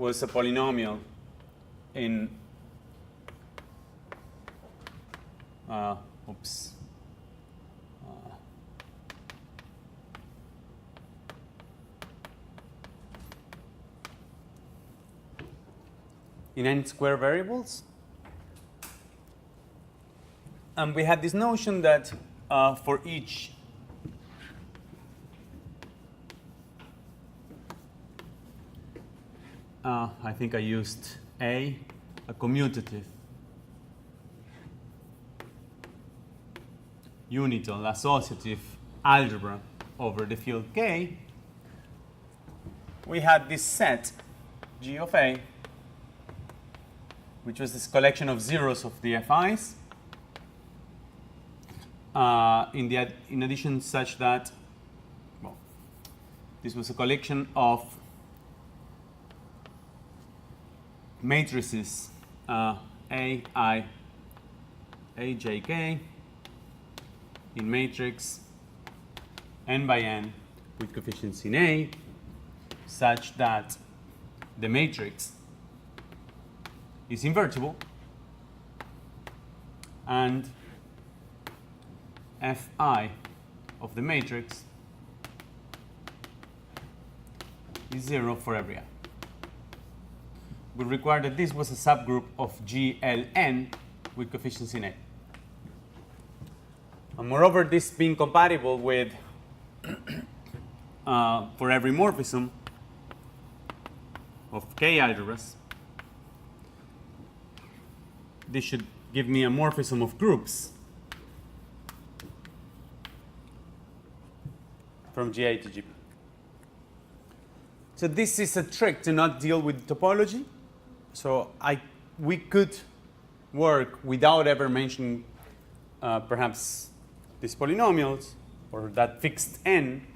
was a polynomial in in n square variables. And we had this notion that for each I think I used a commutative unital associative algebra over the field K, we had this set G of A, which was this collection of zeros of the FIs, in addition such that, well, this was a collection of matrices AI, AJK in matrix n by n with coefficients in A, such that the matrix is invertible and Fi of the matrix is 0 for every I. We required that this was a subgroup of GLN with coefficients in A. And moreover, this being compatible with, for every morphism of K algebras, this should give me a morphism of groups from GA to GP. So this is a trick to not deal with topology. So we could work without ever mentioning perhaps these polynomials or that fixed n.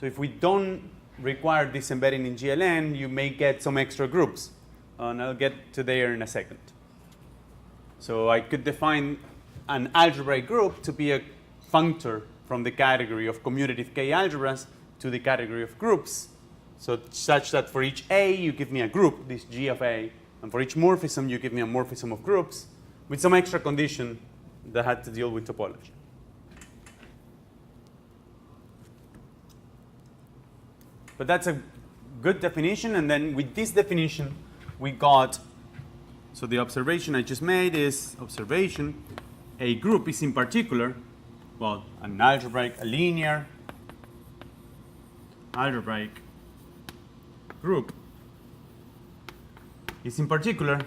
So if we don't require this embedding in GLN, you may get some extra groups. And I'll get to there in a second. So I could define an algebraic group to be a functor from the category of commutative K algebras to the category of groups. So such that for each A, you give me a group, this G of A, and for each morphism, you give me a morphism of groups with some extra condition that had to deal with topology. But that's a good definition, and then with this definition, we got, so the observation I just made is observation, a group is in particular, well, an algebraic, a linear algebraic group is in particular,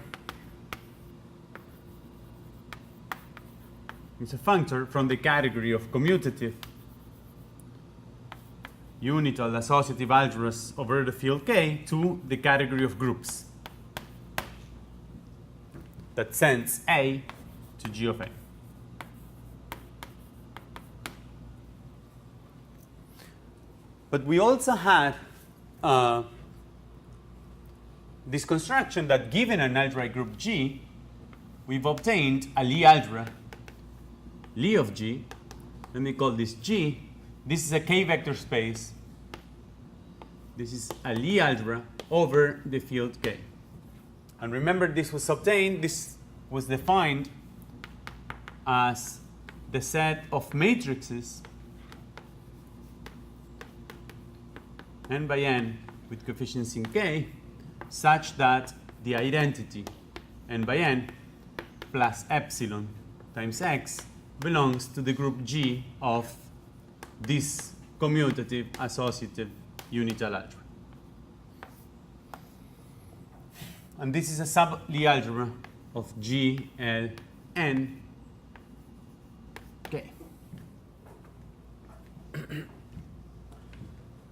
it's a functor from the category of commutative unital associative algebras over the field K to the category of groups that sends A to G of A. But we also had this construction that given an algebraic group G, we've obtained a Lie algebra, Lie of G. Let me call this G. This is a K vector space. This is a Lie algebra over the field K. And remember, this was obtained, this was defined as the set of matrices n by n with coefficients in K such that the identity n by n plus epsilon times x belongs to the group G of this commutative associative unital algebra. And this is a sub-Lie algebra of G, L, N, K.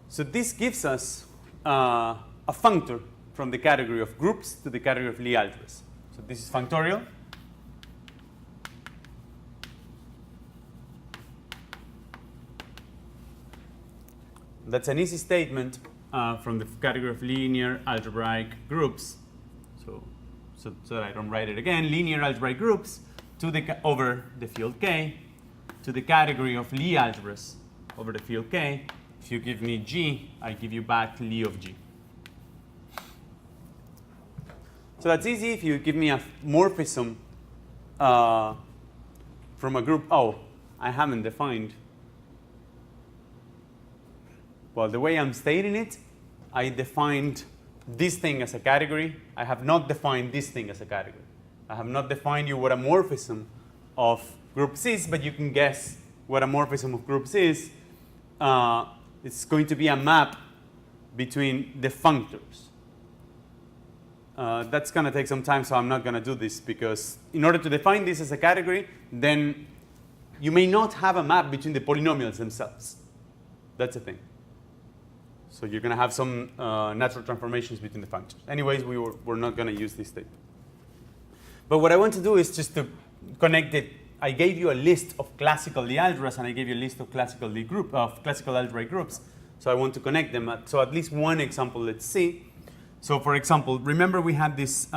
So this gives us a functor from the category of groups to the category of Lie algebras. So this is functorial. That's an easy statement from the category of linear algebraic groups. So that I don't write it again, linear algebraic groups to the over the field K to the category of Lie algebras over the field K. If you give me G, I give you back Lie of G. So that's easy. If you give me a morphism from a group, oh, I haven't defined. Well, the way I'm stating it, I defined this thing as a category. I have not defined this thing as a category. I have not defined you what a morphism of groups is, but you can guess what a morphism of groups is. It's going to be a map between the functors. That's going to take some time, so I'm not going to do this, because in order to define this as a category, then you may not have a map between the polynomials themselves. That's the thing. So you're going to have some natural transformations between the functions. Anyways, we're not going to use this thing. But what I want to do is just to connect it. I gave you a list of classical Lie algebras, and I gave you a list of classical algebraic groups. So I want to connect them. So at least one example, let's see. So for example, remember we had this,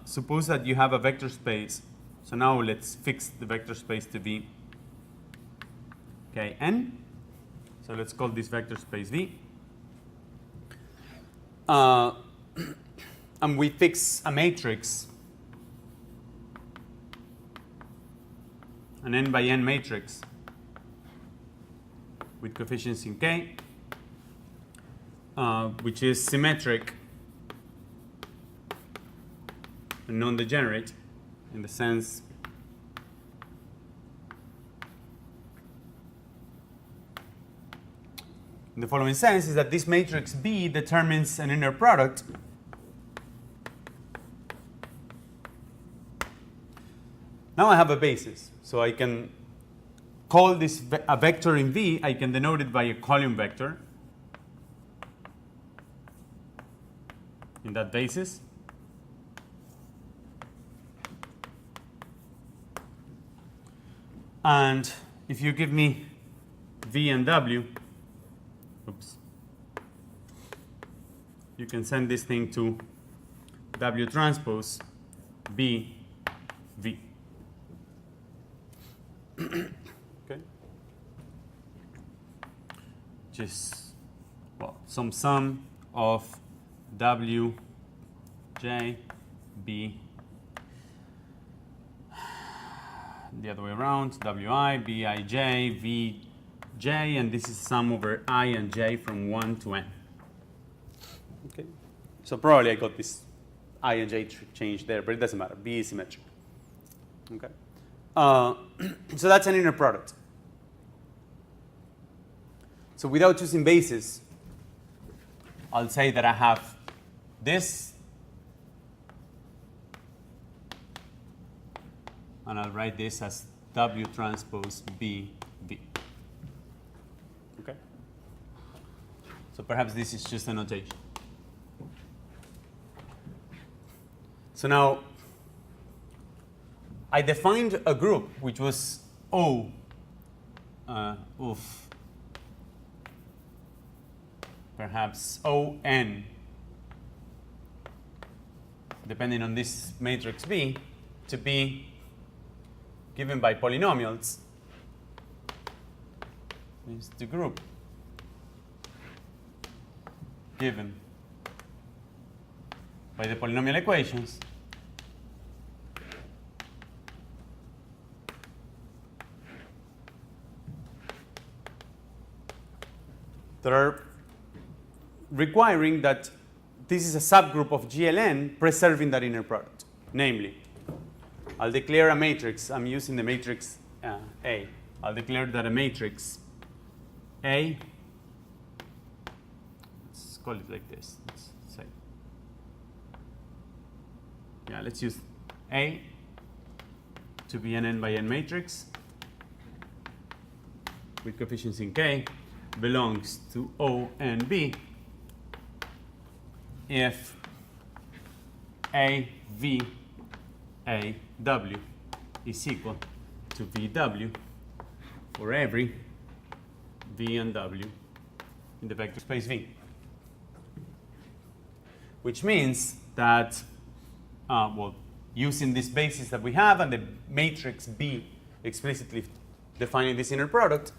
suppose that you have a vector space. So now let's fix the vector space to be, okay, n. So let's call this vector space V. And we fix a matrix, an n by n matrix with coefficients in k, which is symmetric and non-degenerate in the sense in the following sense is that this matrix B determines an inner product now I have a basis, so I can call this a vector in V. I can denote it by a column vector in that basis. And if you give me V and W, oops, you can send this thing to W transpose B V. Okay. Just, well, some sum of W J B, the other way around, Wi, Bij, Vj, and this is sum over I and j from 1 to n. Okay. So probably I got this I and j changed there, but it doesn't matter. B is symmetric. Okay. So that's an inner product. So without choosing bases, I'll say that I have this, and I'll write this as W transpose B V. Okay? So perhaps this is just a notation. So now, I defined a group which was O of perhaps On, depending on this matrix B, to be given by polynomials is the group given by the polynomial equations that are requiring that this is a subgroup of GLN preserving that inner product. Namely, I'll declare a matrix. I'm using the matrix A. I'll declare that a matrix A, let's call it like this. Let's say, yeah, let's use A to be an n by n matrix with coefficients in K belongs to O and B if A V A W is equal to VW for every V and W in the vector space V. Which means that, well, using this basis that we have and the matrix B explicitly defining this inner product,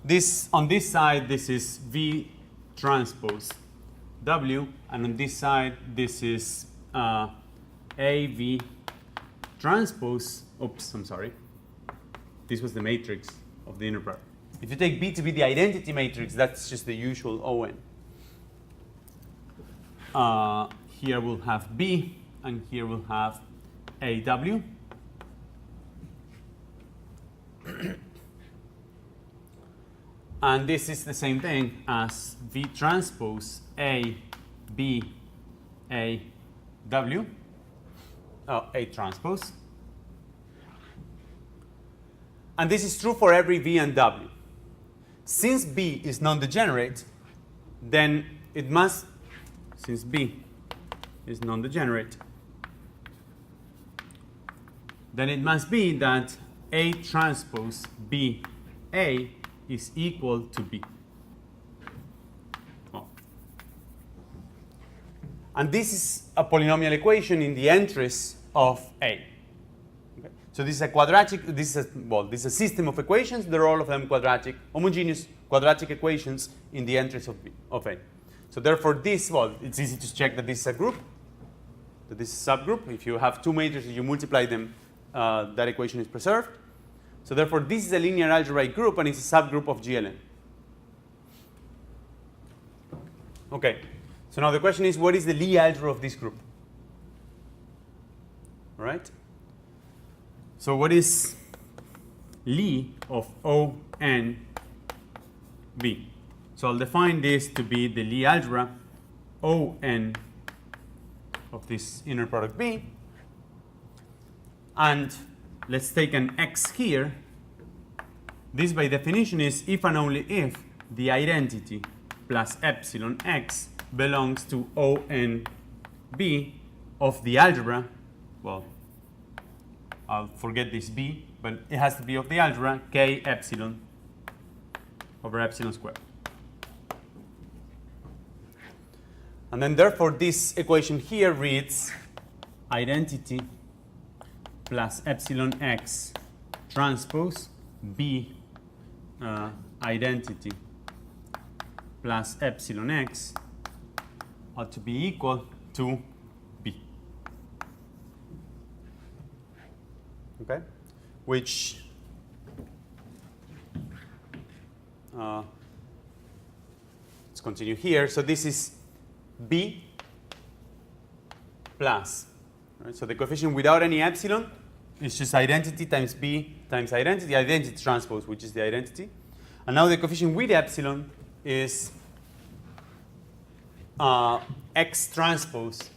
this on this side this is V transpose W, and on this side this is AV transpose, oops, I'm sorry. This was the matrix of the inner product. If you take B to be the identity matrix, that's just the usual ON. Here we'll have B, and here we'll have AW. And this is the same thing as V transpose A, B, A, W. A transpose. And this is true for every V and W. Since B is non-degenerate, then it must, since B is non-degenerate, then it must be that A transpose B A is equal to B. Oh. And this is a polynomial equation in the entries of A. Okay. So this is a quadratic, this is a system of equations. They're all of them quadratic, homogeneous quadratic equations in the entries of A. So therefore this, it's easy to check that this is a group, that this is a subgroup. If you have two matrices, you multiply them, that equation is preserved. So therefore, this is a linear algebraic group, and it's a subgroup of GLN. Okay. So now the question is, what is the Lie algebra of this group? All right. So what is Lie of O N B? So I'll define this to be the Lie algebra O N of this inner product B. And let's take an X here. This by definition is if and only if the identity plus epsilon X belongs to O N B of the algebra. Well, I'll forget this B, but it has to be of the algebra K epsilon over epsilon squared. And then therefore this equation here reads identity plus epsilon X transpose B identity plus epsilon X ought to be equal to B. Okay? Which let's continue here. So this is B plus, right? So the coefficient without any epsilon is just identity times B times identity, identity transpose, which is the identity. And now the coefficient with epsilon is X transpose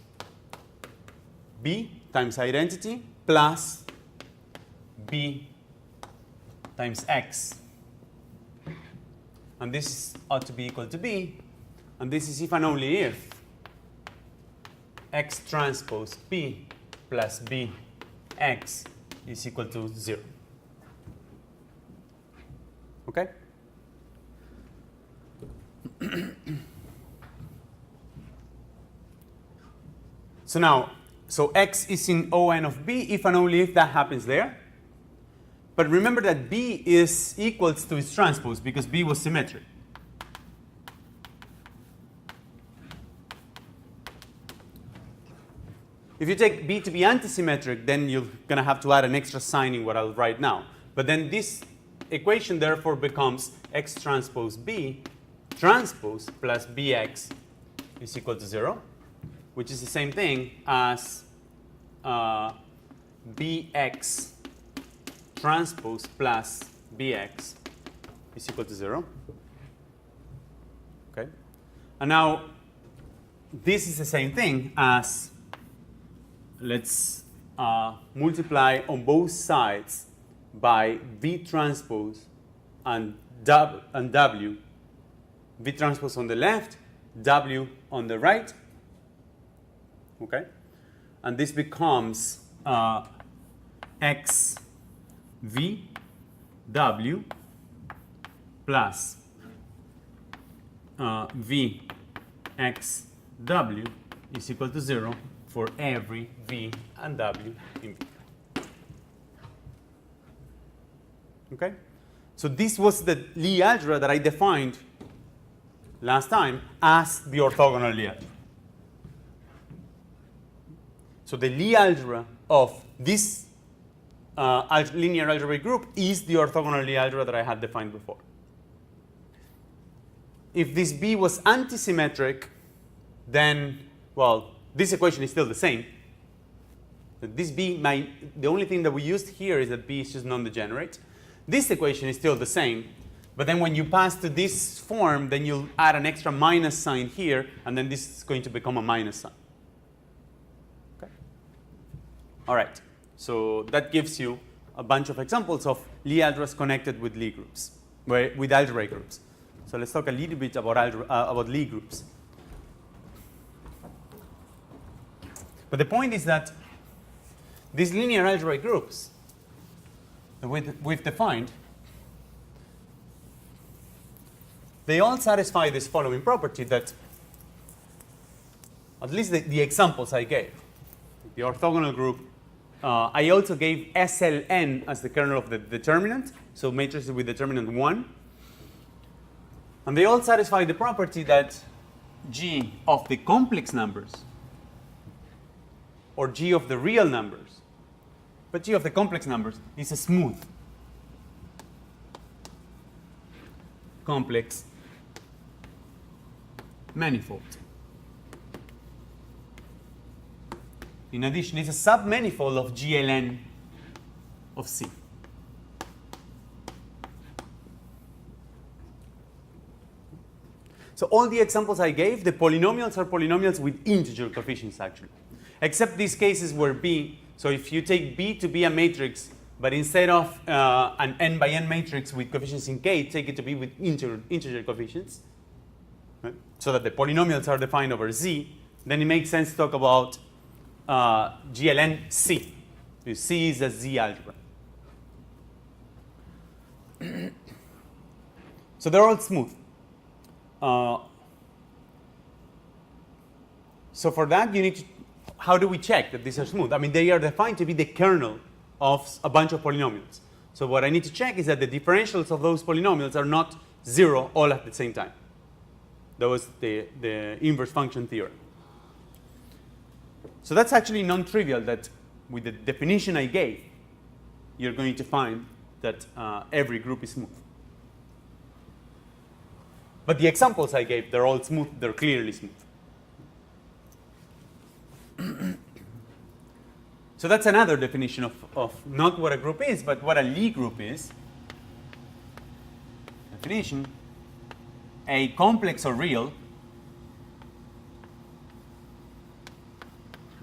B times identity plus B times X. And this ought to be equal to B. And this is if and only if X transpose B plus B X is equal to 0. Okay? So now, so X is in ON of B if and only if that happens there. But remember that B is equals to its transpose because B was symmetric. If you take B to be antisymmetric, then you're going to have to add an extra sign in what I'll write now. But then this equation therefore becomes X transpose B transpose plus BX is equal to 0, which is the same thing as BX transpose plus BX is equal to 0. Okay? And now this is the same thing as, let's multiply on both sides by V transpose and W. V transpose on the left, W on the right. Okay? And this becomes X V W plus V X W is equal to 0 for every V and W in V. Okay? So this was the Lie algebra that I defined last time as the orthogonal Lie algebra. So the Lie algebra of this linear algebraic group is the orthogonal Lie algebra that I had defined before. If this B was antisymmetric, then, well, this equation is still the same. This B, the only thing that we used here is that B is just non-degenerate. This equation is still the same, but then when you pass to this form, then you'll add an extra minus sign here, and then this is going to become a minus sign. Okay? All right, so that gives you a bunch of examples of Lie algebras connected with Lie groups, with algebraic groups. So let's talk a little bit about Lie groups. But the point is that these linear algebraic groups that we've defined, they all satisfy this following property that, at least the examples I gave, the orthogonal group, I also gave SLN as the kernel of the determinant, so matrices with determinant 1. And they all satisfy the property that G of the complex numbers, or G of the real numbers, but G of the complex numbers is a smooth complex manifold. In addition, it's a submanifold of GLN of C. So all the examples I gave, the polynomials are polynomials with integer coefficients actually. Except these cases where B, so if you take B to be a matrix, but instead of an n by n matrix with coefficients in k, take it to be with integer coefficients, right? So that the polynomials are defined over Z, then it makes sense to talk about GLN C. Because C is a Z algebra. So they're all smooth. So for that, you need to, how do we check that these are smooth? I mean, they are defined to be the kernel of a bunch of polynomials. So what I need to check is that the differentials of those polynomials are not 0 all at the same time. That was the inverse function theorem. So that's actually non-trivial that with the definition I gave, you're going to find that every group is smooth. But the examples I gave, they're all smooth, they're clearly smooth. So that's another definition of not what a group is, but what a Lie group is. Definition: a complex or real,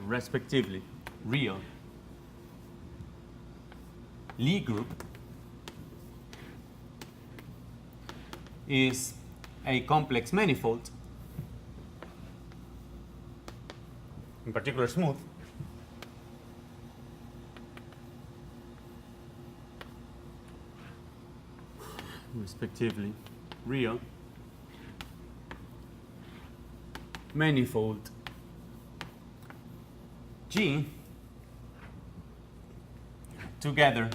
respectively, real Lie group is a complex manifold, in particular smooth, respectively real manifold G together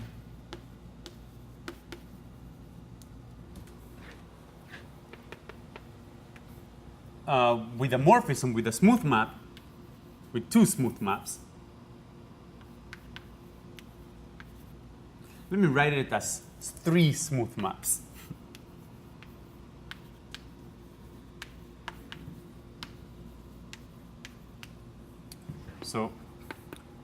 with a morphism with a smooth map, with two smooth maps. Let me write it as 3 smooth maps. So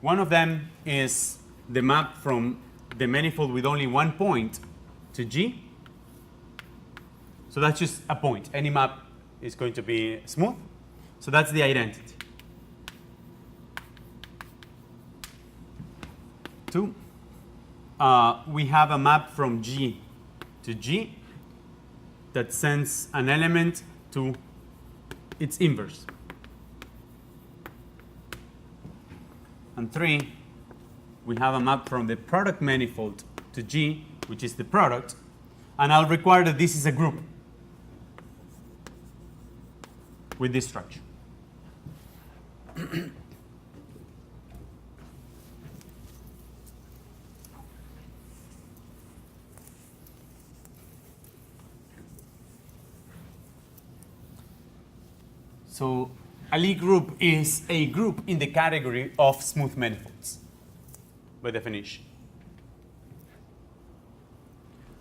one of them is the map from the manifold with only one point to G. So that's just a point. Any map is going to be smooth. So that's the identity. 2, we have a map from G to G that sends an element to its inverse. And 3, we have a map from the product manifold to G, which is the product, and I'll require that this is a group with this structure. So a Lie group is a group in the category of smooth manifolds, by definition.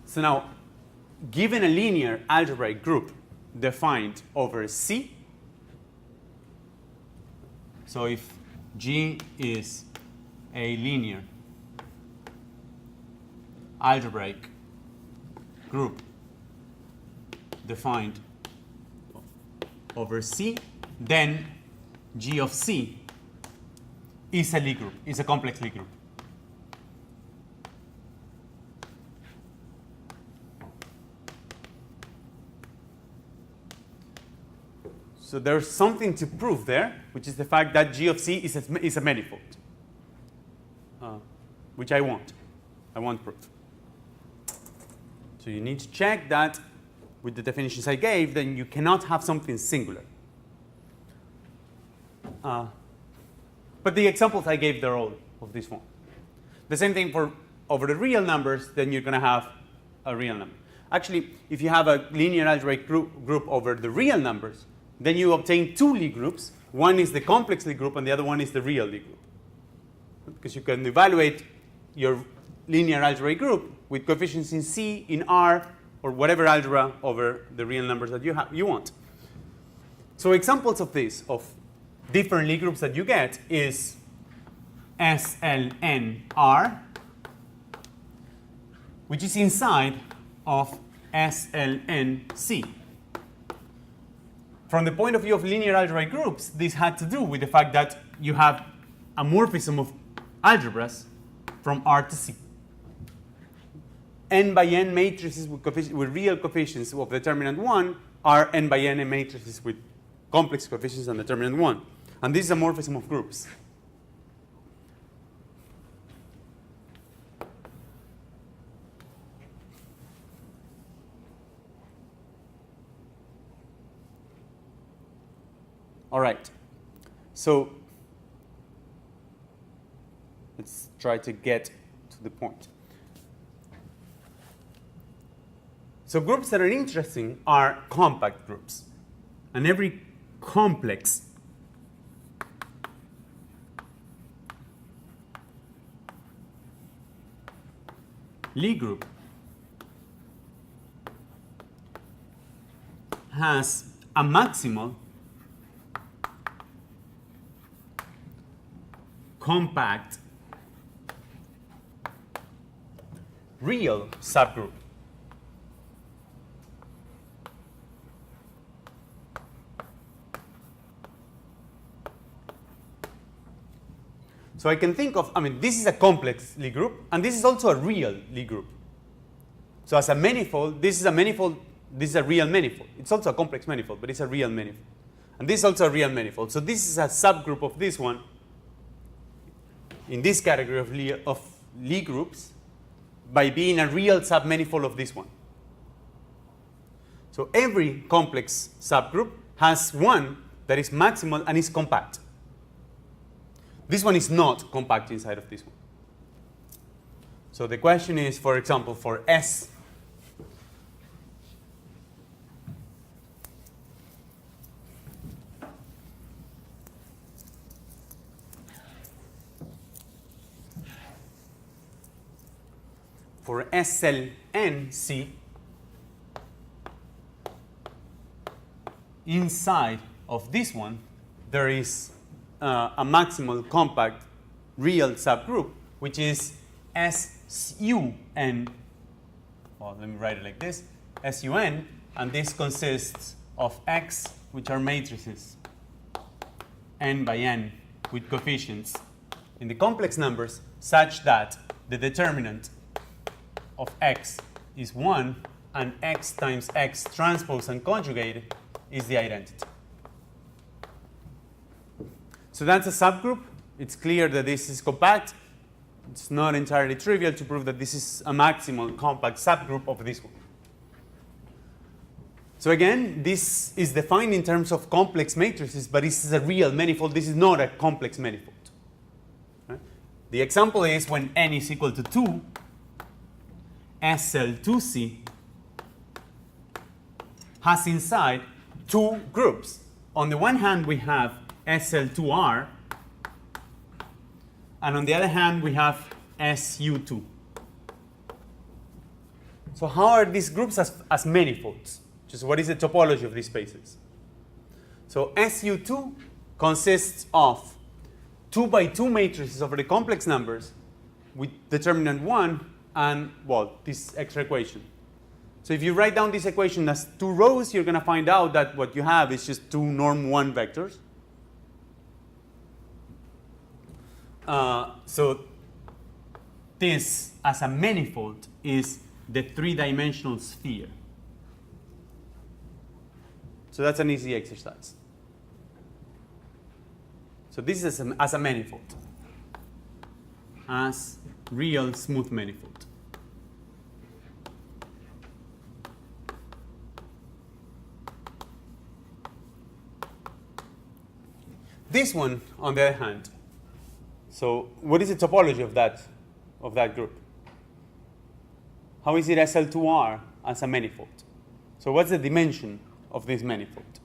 So now, given a linear algebraic group defined over C, so if G is a linear algebraic group defined over C, then G of C is a Lie group, is a complex Lie group. So there's something to prove there, which is the fact that G of C is a manifold, which I want. I want proof. So you need to check that with the definitions I gave, then you cannot have something singular. But the examples I gave, they're all of this form. The same thing for over the real numbers, then you're going to have a real number. Actually, if you have a linear algebraic group over the real numbers, then you obtain two Lie groups. One is the complex Lie group, and the other one is the real Lie group. Because you can evaluate your linear algebraic group with coefficients in C, in R, or whatever algebra over the real numbers that you want. So examples of this, of different Lie groups that you get, is SLNR, which is inside of SLNC. From the point of view of linear algebraic groups, this had to do with the fact that you have a morphism of algebras from R to C. N by N matrices with real coefficients of determinant 1 are N by N matrices with complex coefficients and determinant 1. And this is a morphism of groups. All right. So let's try to get to the point. So groups that are interesting are compact groups. And every complex Lie group has a maximal compact real subgroup. So I can think of, this is a complex Lie group, and this is also a real Lie group. So as a manifold, this is a manifold, this is a real manifold. It's also a complex manifold, but it's a real manifold. And this is also a real manifold. So this is a subgroup of this one in this category of Lie groups by being a real submanifold of this one. So every complex subgroup has one that is maximal and is compact. This one is not compact inside of this one. So the question is, for example, for S, for SLNC, inside of this one, there is a maximal compact real subgroup, which is SUN. Well, let me write it like this. SUN, and this consists of X, which are matrices, N by N, with coefficients in the complex numbers, such that the determinant of X is 1, and X times X transpose and conjugated is the identity. So that's a subgroup. It's clear that this is compact. It's not entirely trivial to prove that this is a maximal compact subgroup of this one. So again, this is defined in terms of complex matrices, but this is a real manifold. This is not a complex manifold. Right? The example is when n is equal to 2, SL2C has inside two groups on the one hand, we have SL2R, and on the other hand, we have SU2. So how are these groups as manifolds? Just what is the topology of these spaces? So SU2 consists of 2 by 2 matrices over the complex numbers with determinant 1 and, well, this extra equation. So if you write down this equation as 2 rows, you're going to find out that what you have is just 2 norm 1 vectors. So this, as a manifold, is the 3-dimensional sphere. So that's an easy exercise. So this is as a manifold, as real smooth manifold. This one, on the other hand, so what is the topology of that group? How is it SL2R as a manifold? So what's the dimension of this manifold?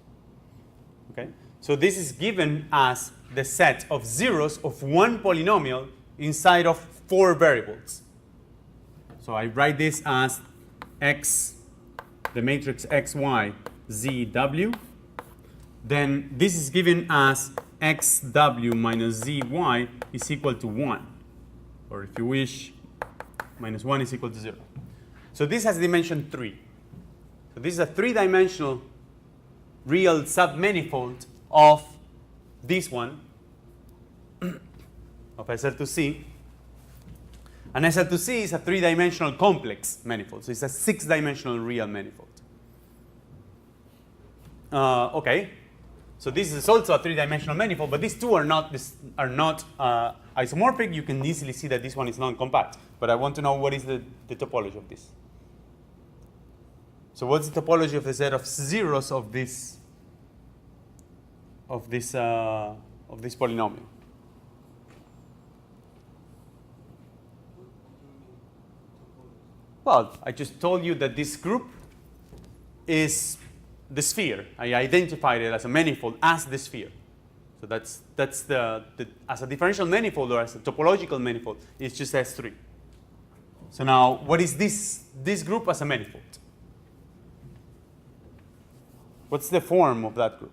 Okay, so this is given as the set of zeros of one polynomial inside of 4 variables. So I write this as X, the matrix XY, ZW. Then this is given as XW minus ZY is equal to 1. Or if you wish, minus 1 is equal to 0. So this has dimension 3. So this is a 3-dimensional real submanifold of this one, of SL2C. And SL2C is a 3-dimensional complex manifold. So it's a 6-dimensional real manifold. Okay. So this is also a 3-dimensional manifold, but these two are not isomorphic. You can easily see that this one is non-compact. But I want to know what is the topology of this. So what's the topology of the set of zeros of this polynomial? Well, I just told you that this group is the sphere. I identified it as a manifold as the sphere. So that's the as a differential manifold or as a topological manifold, it's just S3. So now, what is this group as a manifold? What's the form of that group?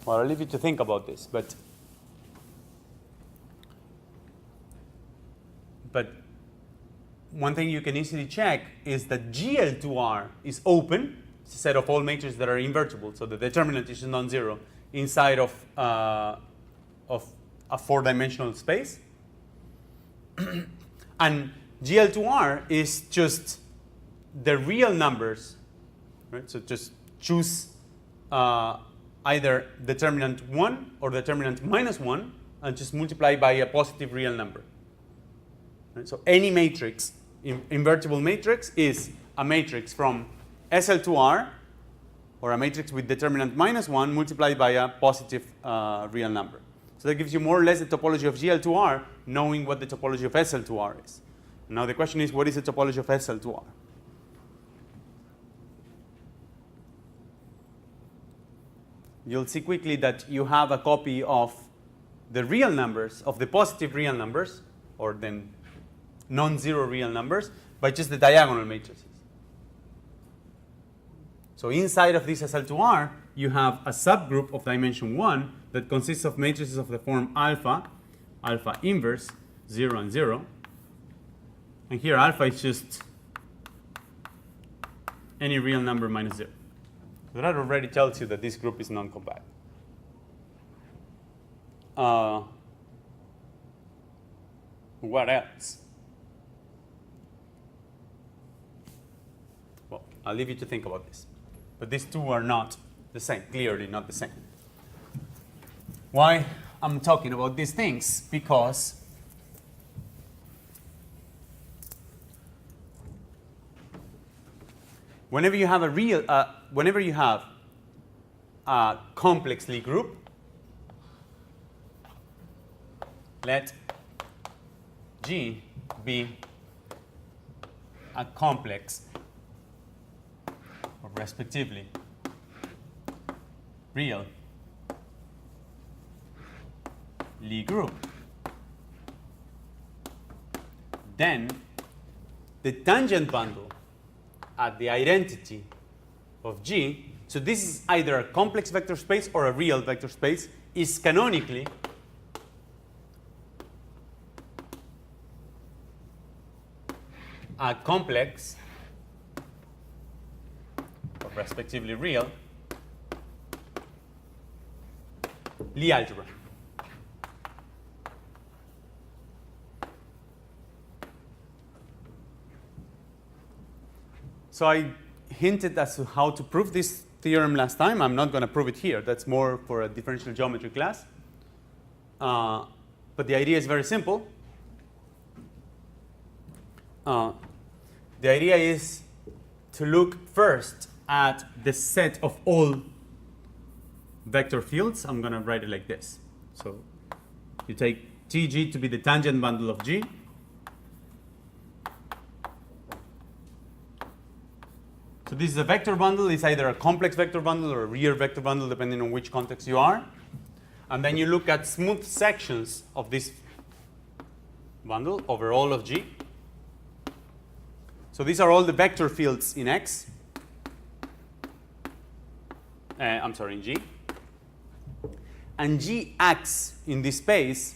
Well, I'll leave you to think about this, but one thing you can easily check is that GL2R is open. It's a set of all matrices that are invertible, so the determinant is non-zero inside of a 4-dimensional space. And GL2R is just the real numbers, right? So just choose either determinant 1 or determinant minus 1 and just multiply by a positive real number. Right? So any matrix, invertible matrix, is a matrix from SL2R or a matrix with determinant minus 1 multiplied by a positive real number. So that gives you more or less the topology of GL2R, knowing what the topology of SL2R is. Now the question is, what is the topology of SL2R? You'll see quickly that you have a copy of the real numbers, of the positive real numbers, or then non-zero real numbers, by just the diagonal matrices. So inside of this SL2R, you have a subgroup of dimension 1 that consists of matrices of the form alpha, alpha inverse, 0 and 0. And here alpha is just any real number minus 0. So that already tells you that this group is non-compact. What else? Well, I'll leave you to think about this. But these two are not the same, clearly not the same. Why I'm talking about these things? Because whenever you have a complex Lie group, let G be a complex, or respectively, real Lie group, then the tangent bundle at the identity of G, so this is either a complex vector space or a real vector space, is canonically a complex, or respectively real, Lie algebra. So I hinted as to how to prove this theorem last time. I'm not going to prove it here. That's more for a differential geometry class. But the idea is very simple. The idea is to look first at the set of all vector fields. I'm going to write it like this. So you take TG to be the tangent bundle of G. So this is a vector bundle. It's either a complex vector bundle or a real vector bundle, depending on which context you are. And then you look at smooth sections of this bundle over all of G. So these are all the vector fields in X. In G. And G acts in this space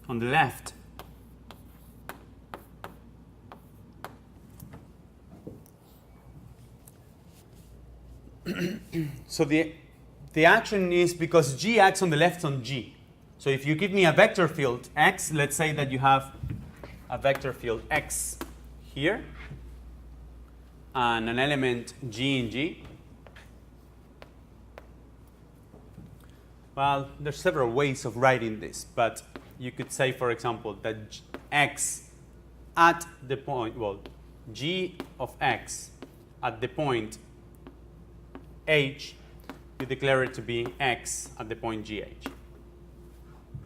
on the left so the action is because G acts on the left on G. So if you give me a vector field X, let's say that you have a vector field X here and an element G in G. Well, there's several ways of writing this, but you could say, for example, that X at the point, well, G of X at the point H, you declare it to be X at the point GH.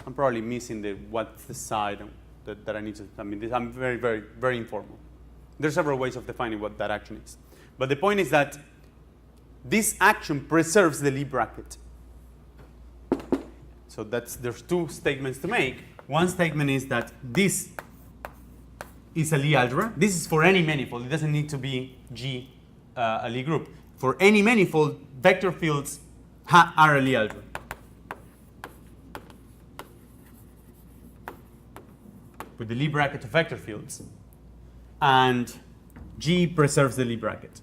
I'm probably missing what's the side that I need to, I'm very, very, very informal. There's several ways of defining what that action is. But the point is that this action preserves the Lie bracket. So there's two statements to make. One statement is that this is a Lie algebra. This is for any manifold. It doesn't need to be G a Lie group. For any manifold, vector fields are a Lie algebra. With the Lie bracket of vector fields. And G preserves the Lie bracket.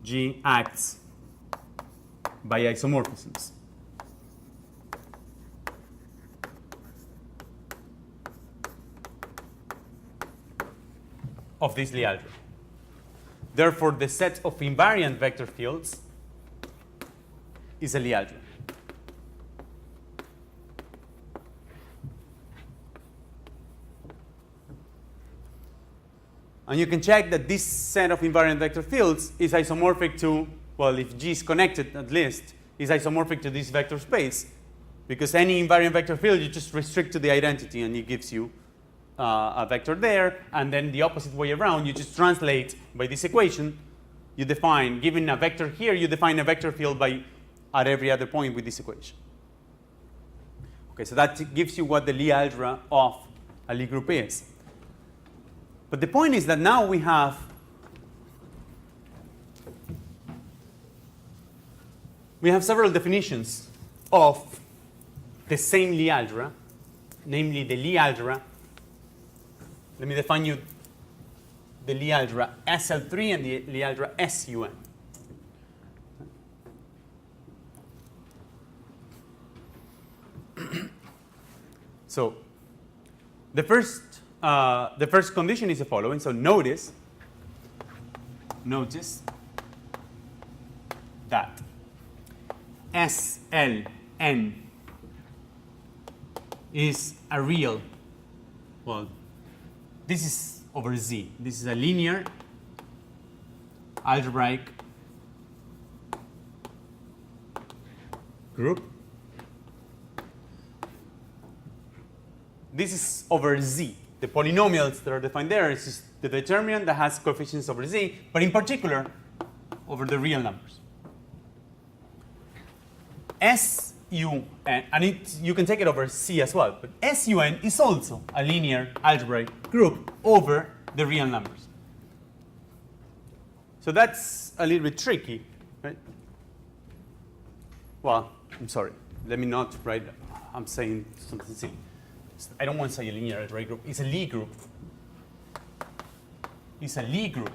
G acts by isomorphisms. Of this Lie algebra. Therefore, the set of invariant vector fields is a Lie algebra. And you can check that this set of invariant vector fields is isomorphic to, well, if G is connected at least, is isomorphic to this vector space. Because any invariant vector field, you just restrict to the identity and it gives you a vector there, and then the opposite way around, you just translate by this equation. You define, given a vector here, you define a vector field at every other point with this equation. Okay, so that gives you what the Lie algebra of a Lie group is. But the point is that now we have several definitions of the same Lie algebra, namely the Lie algebra. Let me define you the Lie algebra SL3 and the Lie algebra SUN. So the first condition is the following. So notice that SLN is a real, well, this is over Z. This is a linear algebraic group. This is over Z. The polynomials that are defined there is just the determinant that has coefficients over Z, but in particular over the real numbers. SUN, and you can take it over C as well, but SUN is also a linear algebraic group over the real numbers. So that's a little bit tricky, right? Well, I'm sorry. Let me not write. I'm saying something silly. I don't want to say a linear algebraic group. It's a Lie group. It's a Lie group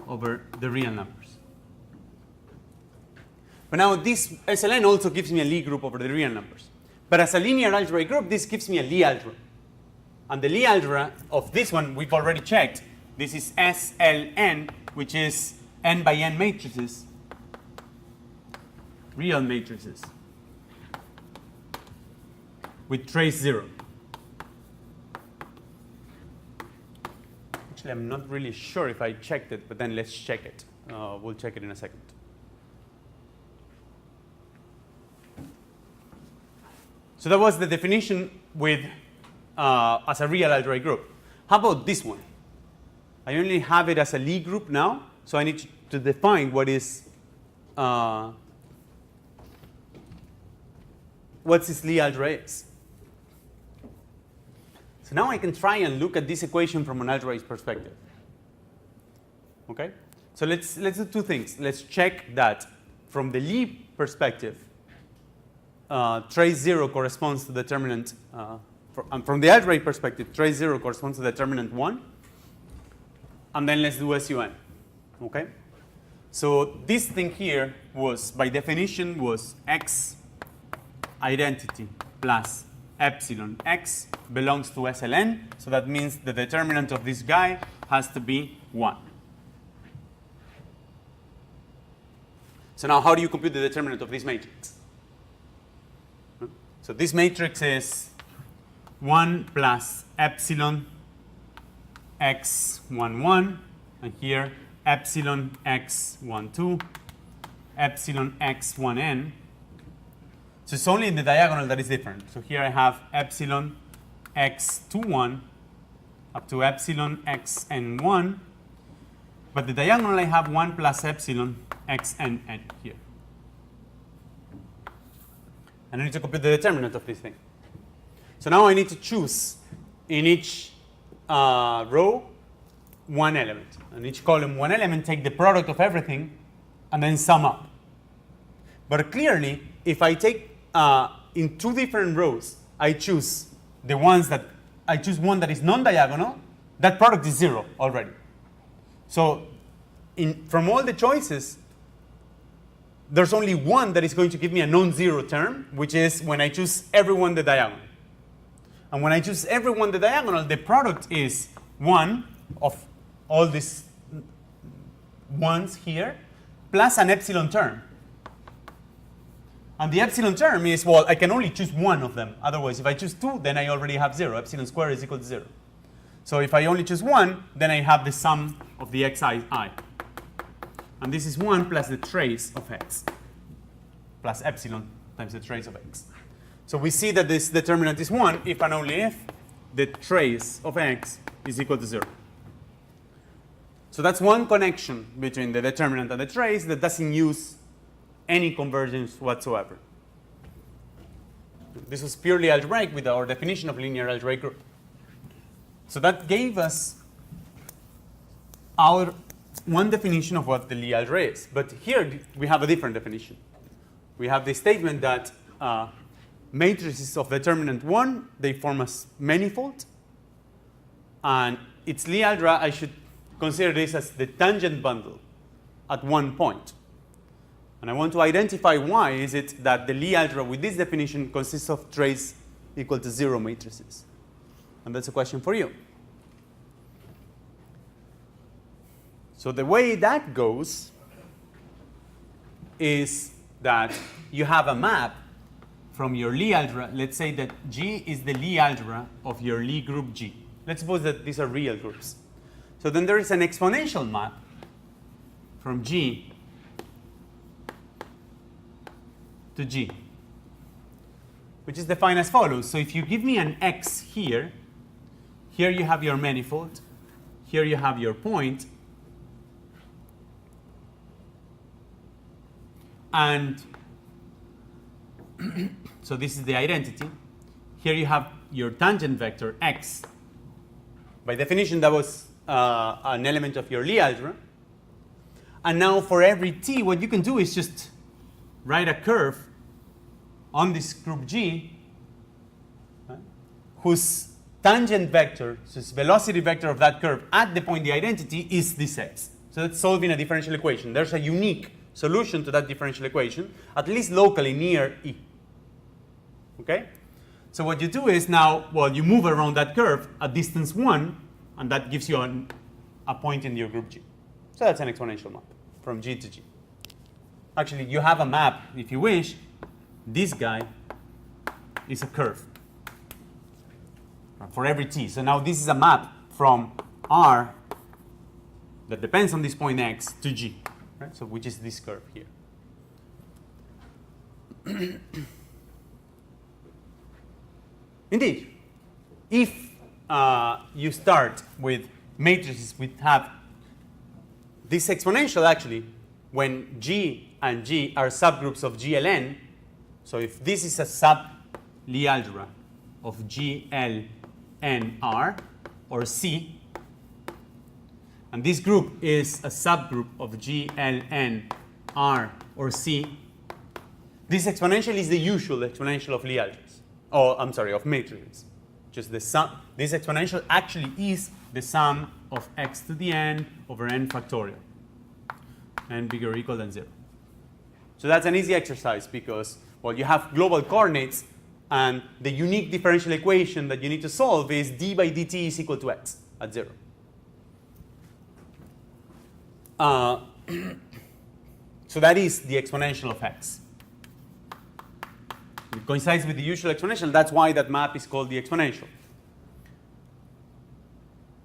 over the real numbers. But now this SLN also gives me a Lie group over the real numbers. But as a linear algebraic group, this gives me a Lie algebra. And the Lie algebra of this one, we've already checked. This is SLN, which is n by n matrices, real matrices, with trace 0. Actually, I'm not really sure if I checked it, but then let's check it. We'll check it in a second. So that was the definition with as a real algebraic group. How about this one? I only have it as a Lie group now, so I need to define what is what this Lie algebra is. So now I can try and look at this equation from an algebraic perspective. Okay? So let's do two things. Let's check that from the Lie perspective, trace 0 corresponds to determinant. From the algebraic perspective, trace 0 corresponds to determinant 1. And then let's do SUN. Okay? So this thing here was, by definition, was X identity plus epsilon X belongs to SLN. So that means the determinant of this guy has to be 1. So now how do you compute the determinant of this matrix? So this matrix is 1 plus epsilon x 1, 1, and here epsilon x 1, 2, epsilon x 1n. So it's only in the diagonal that is different. So here I have epsilon x 2, 1 up to epsilon x n 1, but the diagonal I have 1 plus epsilon x n n here. And I need to compute the determinant of this thing. So now I need to choose in each row one element. And each column one element, take the product of everything, and then sum up. But clearly, if I take in two different rows, I choose the ones that I choose one that is non-diagonal, that product is 0 already. So from all the choices, there's only one that is going to give me a non-zero term, which is when I choose everyone the diagonal. And when I choose everyone the diagonal, the product is 1 of all these ones here, plus an epsilon term. And the epsilon term is, well, I can only choose one of them. Otherwise, if I choose 2, then I already have 0. Epsilon squared is equal to 0. So if I only choose 1, then I have the sum of the xi I. And this is 1 plus the trace of x, plus epsilon times the trace of x. So we see that this determinant is 1 if and only if the trace of x is equal to 0. So that's one connection between the determinant and the trace that doesn't use any convergence whatsoever. This was purely algebraic with our definition of linear algebraic group. So that gave us our one definition of what the Lie algebra is. But here we have a different definition. We have the statement that matrices of determinant 1, they form a manifold. And its Lie algebra, I should consider this as the tangent bundle at one point. And I want to identify why is it that the Lie algebra with this definition consists of trace equal to 0 matrices. And that's a question for you. So the way that goes is that you have a map from your Lie algebra, let's say that G is the Lie algebra of your Lie group G. Let's suppose that these are real groups. So then there is an exponential map from G to G, which is defined as follows. So if you give me an X here, here you have your manifold, here you have your point, and so this is the identity. Here you have your tangent vector x. By definition, that was an element of your Lie algebra. And now for every t, what you can do is just write a curve on this group G, right, whose tangent vector, so its velocity vector of that curve at the point the identity is this x. So that's solving a differential equation. There's a unique solution to that differential equation, at least locally near E. Okay? So what you do is now, well, you move around that curve at distance 1, and that gives you a point in your group G. So that's an exponential map from G to G. Actually, you have a map, if you wish. This guy is a curve for every t. So now this is a map from R that depends on this point x to G, right? So which is this curve here. Indeed, if you start with matrices which have this exponential, actually, when G and G are subgroups of GLN, so if this is a sub-Lie algebra of GLNR or C, and this group is a subgroup of GLNR or C, this exponential is the usual exponential of Lie algebras. Oh, I'm sorry, of matrices. Just the sum. This exponential actually is the sum of x to the n over n factorial, n bigger or equal than 0. So that's an easy exercise because, well, you have global coordinates, and the unique differential equation that you need to solve is d by dt is equal to x at 0. So that is the exponential of x. It coincides with the usual exponential. That's why that map is called the exponential.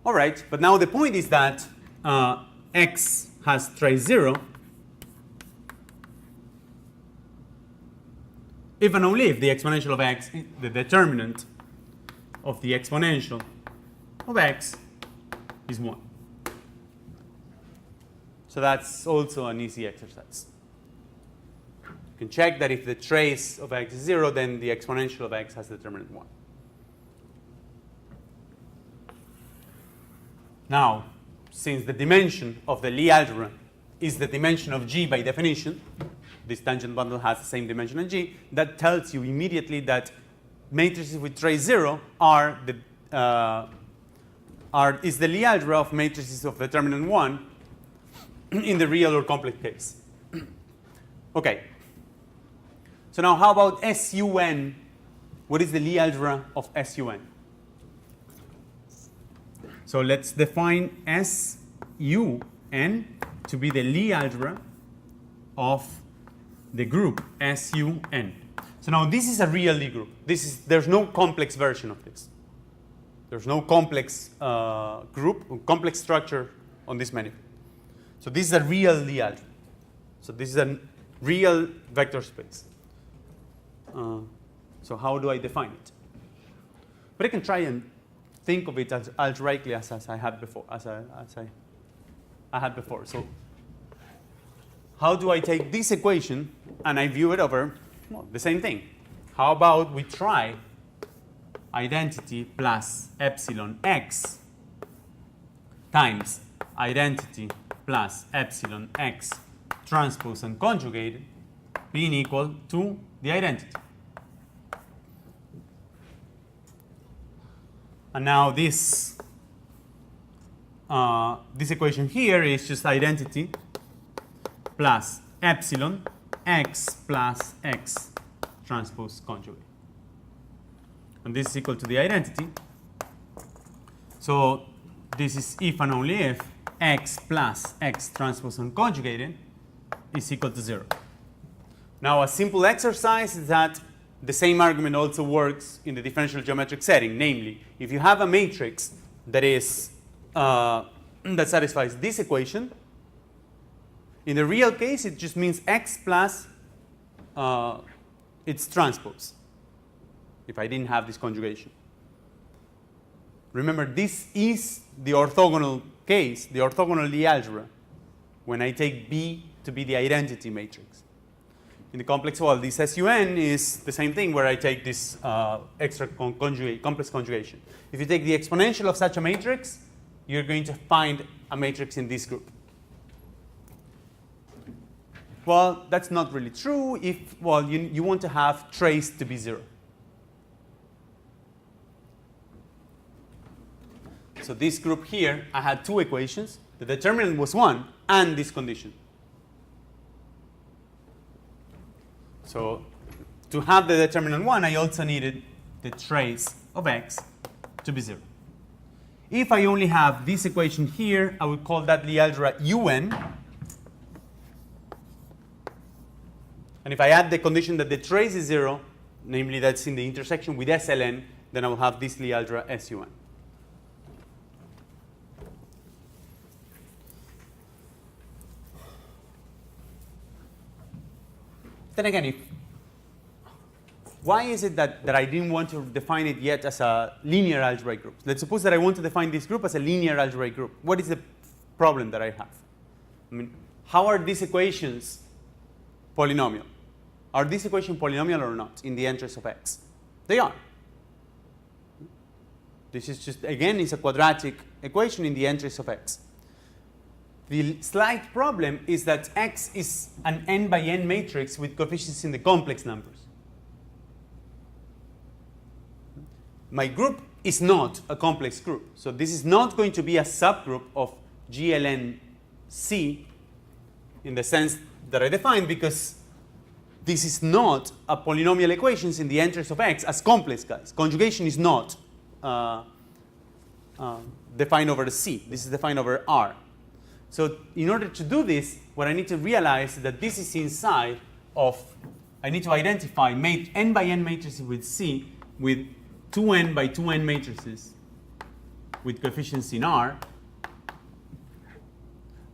All right, but now the point is that x has trace 0 if and only if the exponential of x, the determinant of the exponential of x is 1. So that's also an easy exercise. You can check that if the trace of x is 0, then the exponential of x has determinant 1. Now, since the dimension of the Lie algebra is the dimension of G by definition, this tangent bundle has the same dimension as G, that tells you immediately that matrices with trace 0 is the Lie algebra of matrices of determinant 1 in the real or complex case. Okay. So now how about SUN? What is the Lie algebra of SUN? So let's define SUN to be the Lie algebra of the group SUN. So now this is a real Lie group. There's no complex version of this. There's no complex group, complex structure on this manifold. So this is a real Lie algebra. So this is a real vector space. So how do I define it? But I can try and think of it as algebraically as I had before. I had before. So how do I take this equation and I view it over, well, the same thing? How about we try identity plus epsilon x times identity plus epsilon x transpose and conjugated being equal to the identity. And now this equation here is just identity plus epsilon x plus x transpose conjugate. And this is equal to the identity. So this is if and only if x plus x transpose and conjugated is equal to 0. Now a simple exercise is that the same argument also works in the differential geometric setting. Namely, if you have a matrix that is that satisfies this equation, in the real case, it just means x plus its transpose, if I didn't have this conjugation. Remember, this is the orthogonal case, the orthogonal Lie algebra, when I take B to be the identity matrix. In the complex wall, this SUN is the same thing where I take this extra complex conjugation. If you take the exponential of such a matrix, you're going to find a matrix in this group. Well, that's not really true if, well, you want to have trace to be 0. So this group here, I had two equations. The determinant was 1 and this condition. So to have the determinant 1, I also needed the trace of x to be 0. If I only have this equation here, I would call that Lie algebra UN. And if I add the condition that the trace is 0, namely that's in the intersection with SLN, then I will have this Lie algebra SUN. Then again, why is it that I didn't want to define it yet as a linear algebraic group? Let's suppose that I want to define this group as a linear algebraic group. What is the problem that I have? I mean, how are these equations polynomial? Are these equations polynomial or not in the interest of x? They are. This is just, again, it's a quadratic equation in the interest of x. The slight problem is that x is an n by n matrix with coefficients in the complex numbers. My group is not a complex group. So this is not going to be a subgroup of GLN-C in the sense that I defined, because this is not a polynomial equations in the interest of x as complex guys. Conjugation is not defined over the C. This is defined over R. So in order to do this, what I need to realize is that this is inside of, I need to identify n by n matrices with C with 2n by 2n matrices with coefficients in R.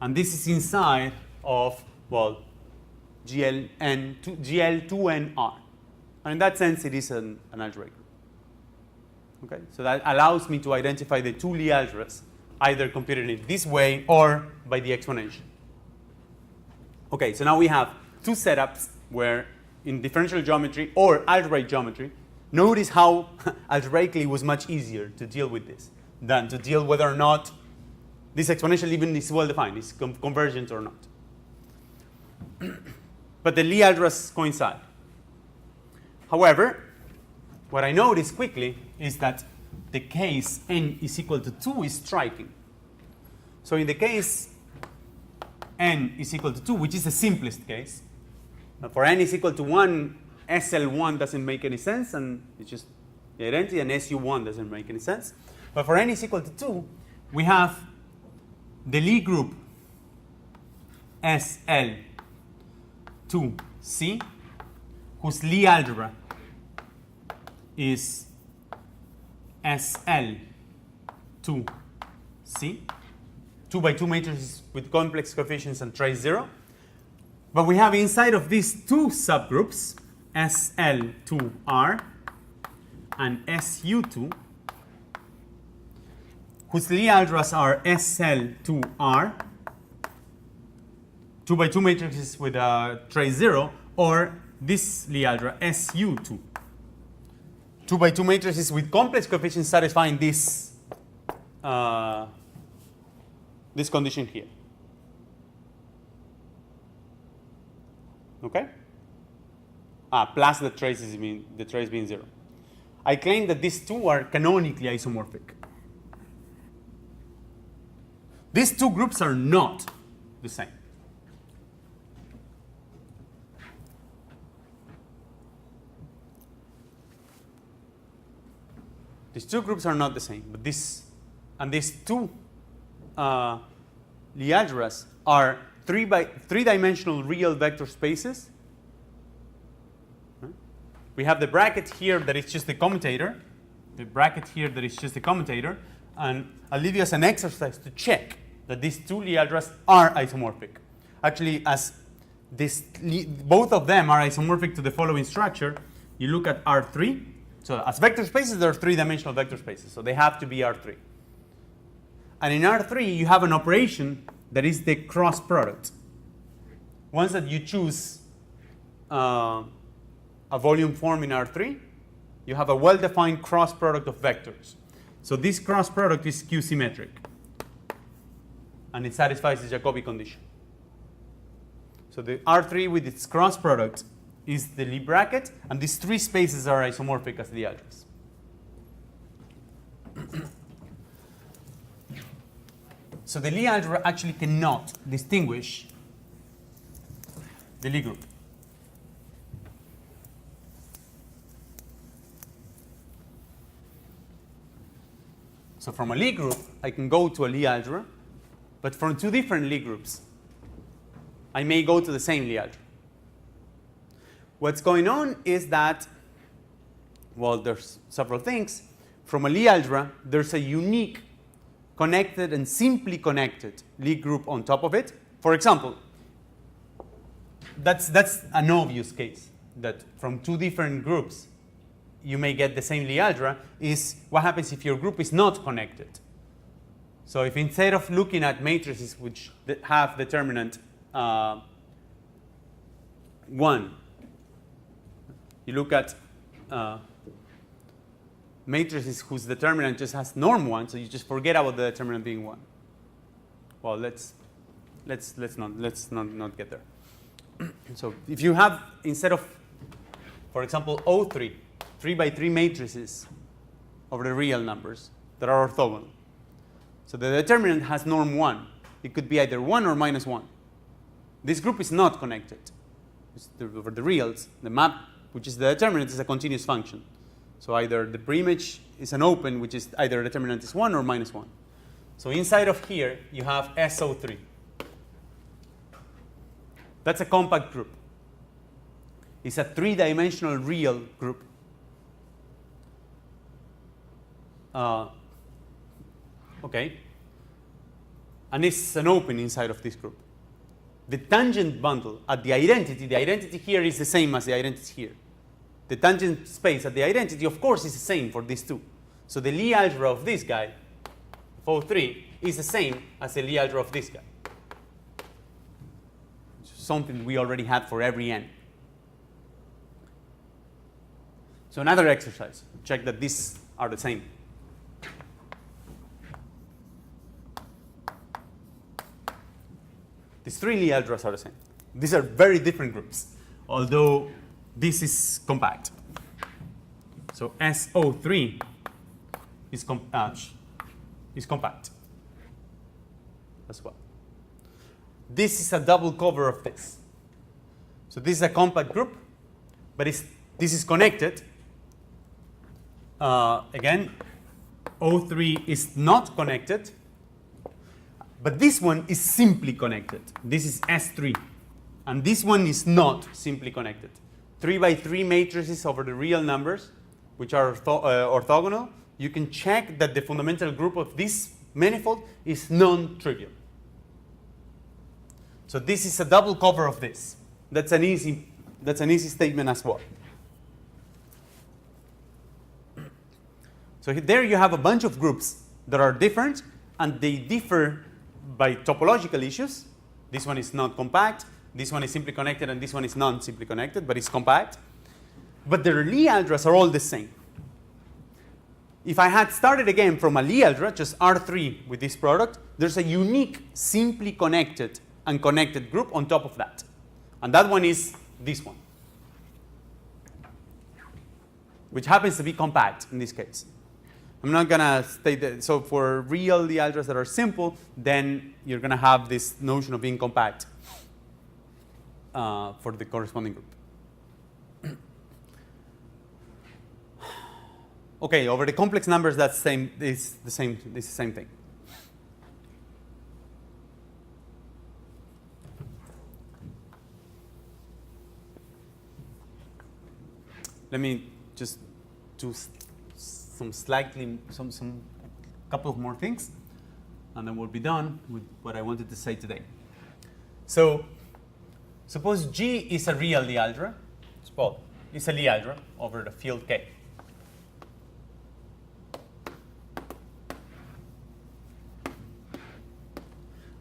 And this is inside of, well, GL2NR. And in that sense, it is an algebraic group. Okay? So that allows me to identify the two Lie algebras, either computed in this way or by the exponential. Okay, so now we have two setups where in differential geometry or algebraic geometry, notice how algebraically it was much easier to deal with this than to deal whether or not this exponential even is well defined, is convergent or not. But the Lie algebras coincide. However, what I notice quickly is that the case n is equal to 2 is striking. So in the case n is equal to 2, which is the simplest case, for n is equal to 1, SL1 doesn't make any sense, and it's just the identity, and SU1 doesn't make any sense. But for n is equal to 2, we have the Lie group SL2C, whose Lie algebra is SL2C, 2 by 2 matrices with complex coefficients and trace 0. But we have inside of these two subgroups, SL2R and SU2, whose Lie algebras are SL2R, 2 by 2 matrices with trace 0, or this Lie algebra, SU2. 2 by 2 matrices with complex coefficients satisfying this this condition here. Okay? Plus the trace being 0. I claim that these two are canonically isomorphic. These two groups are not the same. These two groups are not the same, but these two Lie algebras are three-dimensional real vector spaces, right? We have the bracket here that is just the commutator. The bracket here that is just the commutator. And I'll leave you as an exercise to check that these two Lie algebras are isomorphic. Actually, as both of them are isomorphic to the following structure, you look at R3. So as vector spaces, they're three-dimensional vector spaces. So they have to be R3. And in R3, you have an operation that is the cross product. Once that you choose a volume form in R3, you have a well-defined cross product of vectors. So this cross product is Q-symmetric. And it satisfies the Jacobi condition. So the R3 with its cross product is the Lie bracket, and these three spaces are isomorphic as the algebras. So the Lie algebra actually cannot distinguish the Lie group. So from a Lie group, I can go to a Lie algebra, but from two different Lie groups, I may go to the same Lie algebra. What's going on is that, well, there's several things. From a Lie algebra, there's a unique connected and simply connected Lie group on top of it. For example, that's an obvious case that from two different groups you may get the same Lie algebra is what happens if your group is not connected. So if instead of looking at matrices which have determinant 1, you look at matrices whose determinant just has norm 1, so you just forget about the determinant being 1. Well, let's not get there. So if you have, instead of, for example, O3, 3 by 3 matrices over the real numbers that are orthogonal. So the determinant has norm 1. It could be either 1 or minus 1. This group is not connected. Over the reals, the map, which is the determinant, is a continuous function. So either the preimage is an open, which is either determinant is 1 or minus 1. So inside of here, you have SO3. That's a compact group. It's a three-dimensional real group. Okay. And it's an open inside of this group. The tangent bundle at the identity here is the same as the identity here. The tangent space at the identity, of course, is the same for these two. So the Lie algebra of this guy, of O3, is the same as the Lie algebra of this guy. Something we already had for every n. So another exercise, check that these are the same. These three Lie algebras are the same. These are very different groups, although this is compact. So SO3 is compact as well. This is a double cover of this. So this is a compact group, but this is connected. Again, O3 is not connected, but this one is simply connected. This is S3, and this one is not simply connected. 3 by 3 matrices over the real numbers, which are orthogonal, you can check that the fundamental group of this manifold is non-trivial. So this is a double cover of this. That's an easy statement as well. So there you have a bunch of groups that are different, and they differ by topological issues. This one is not compact, this one is simply connected, and this one is non-simply connected, but it's compact. But their Lie algebras are all the same. If I had started again from a Lie algebra, just R3 with this product, there's a unique simply connected and connected group on top of that. And that one is this one, which happens to be compact in this case. I'm not going to state that. So for real Lie algebras that are simple, then you're going to have this notion of being compact for the corresponding group. Okay, over the complex numbers, that's the same thing. let me just do some couple of more things, and then we'll be done with what I wanted to say today. So suppose G is a real Lie algebra. Well, it's a Lie algebra over the field K.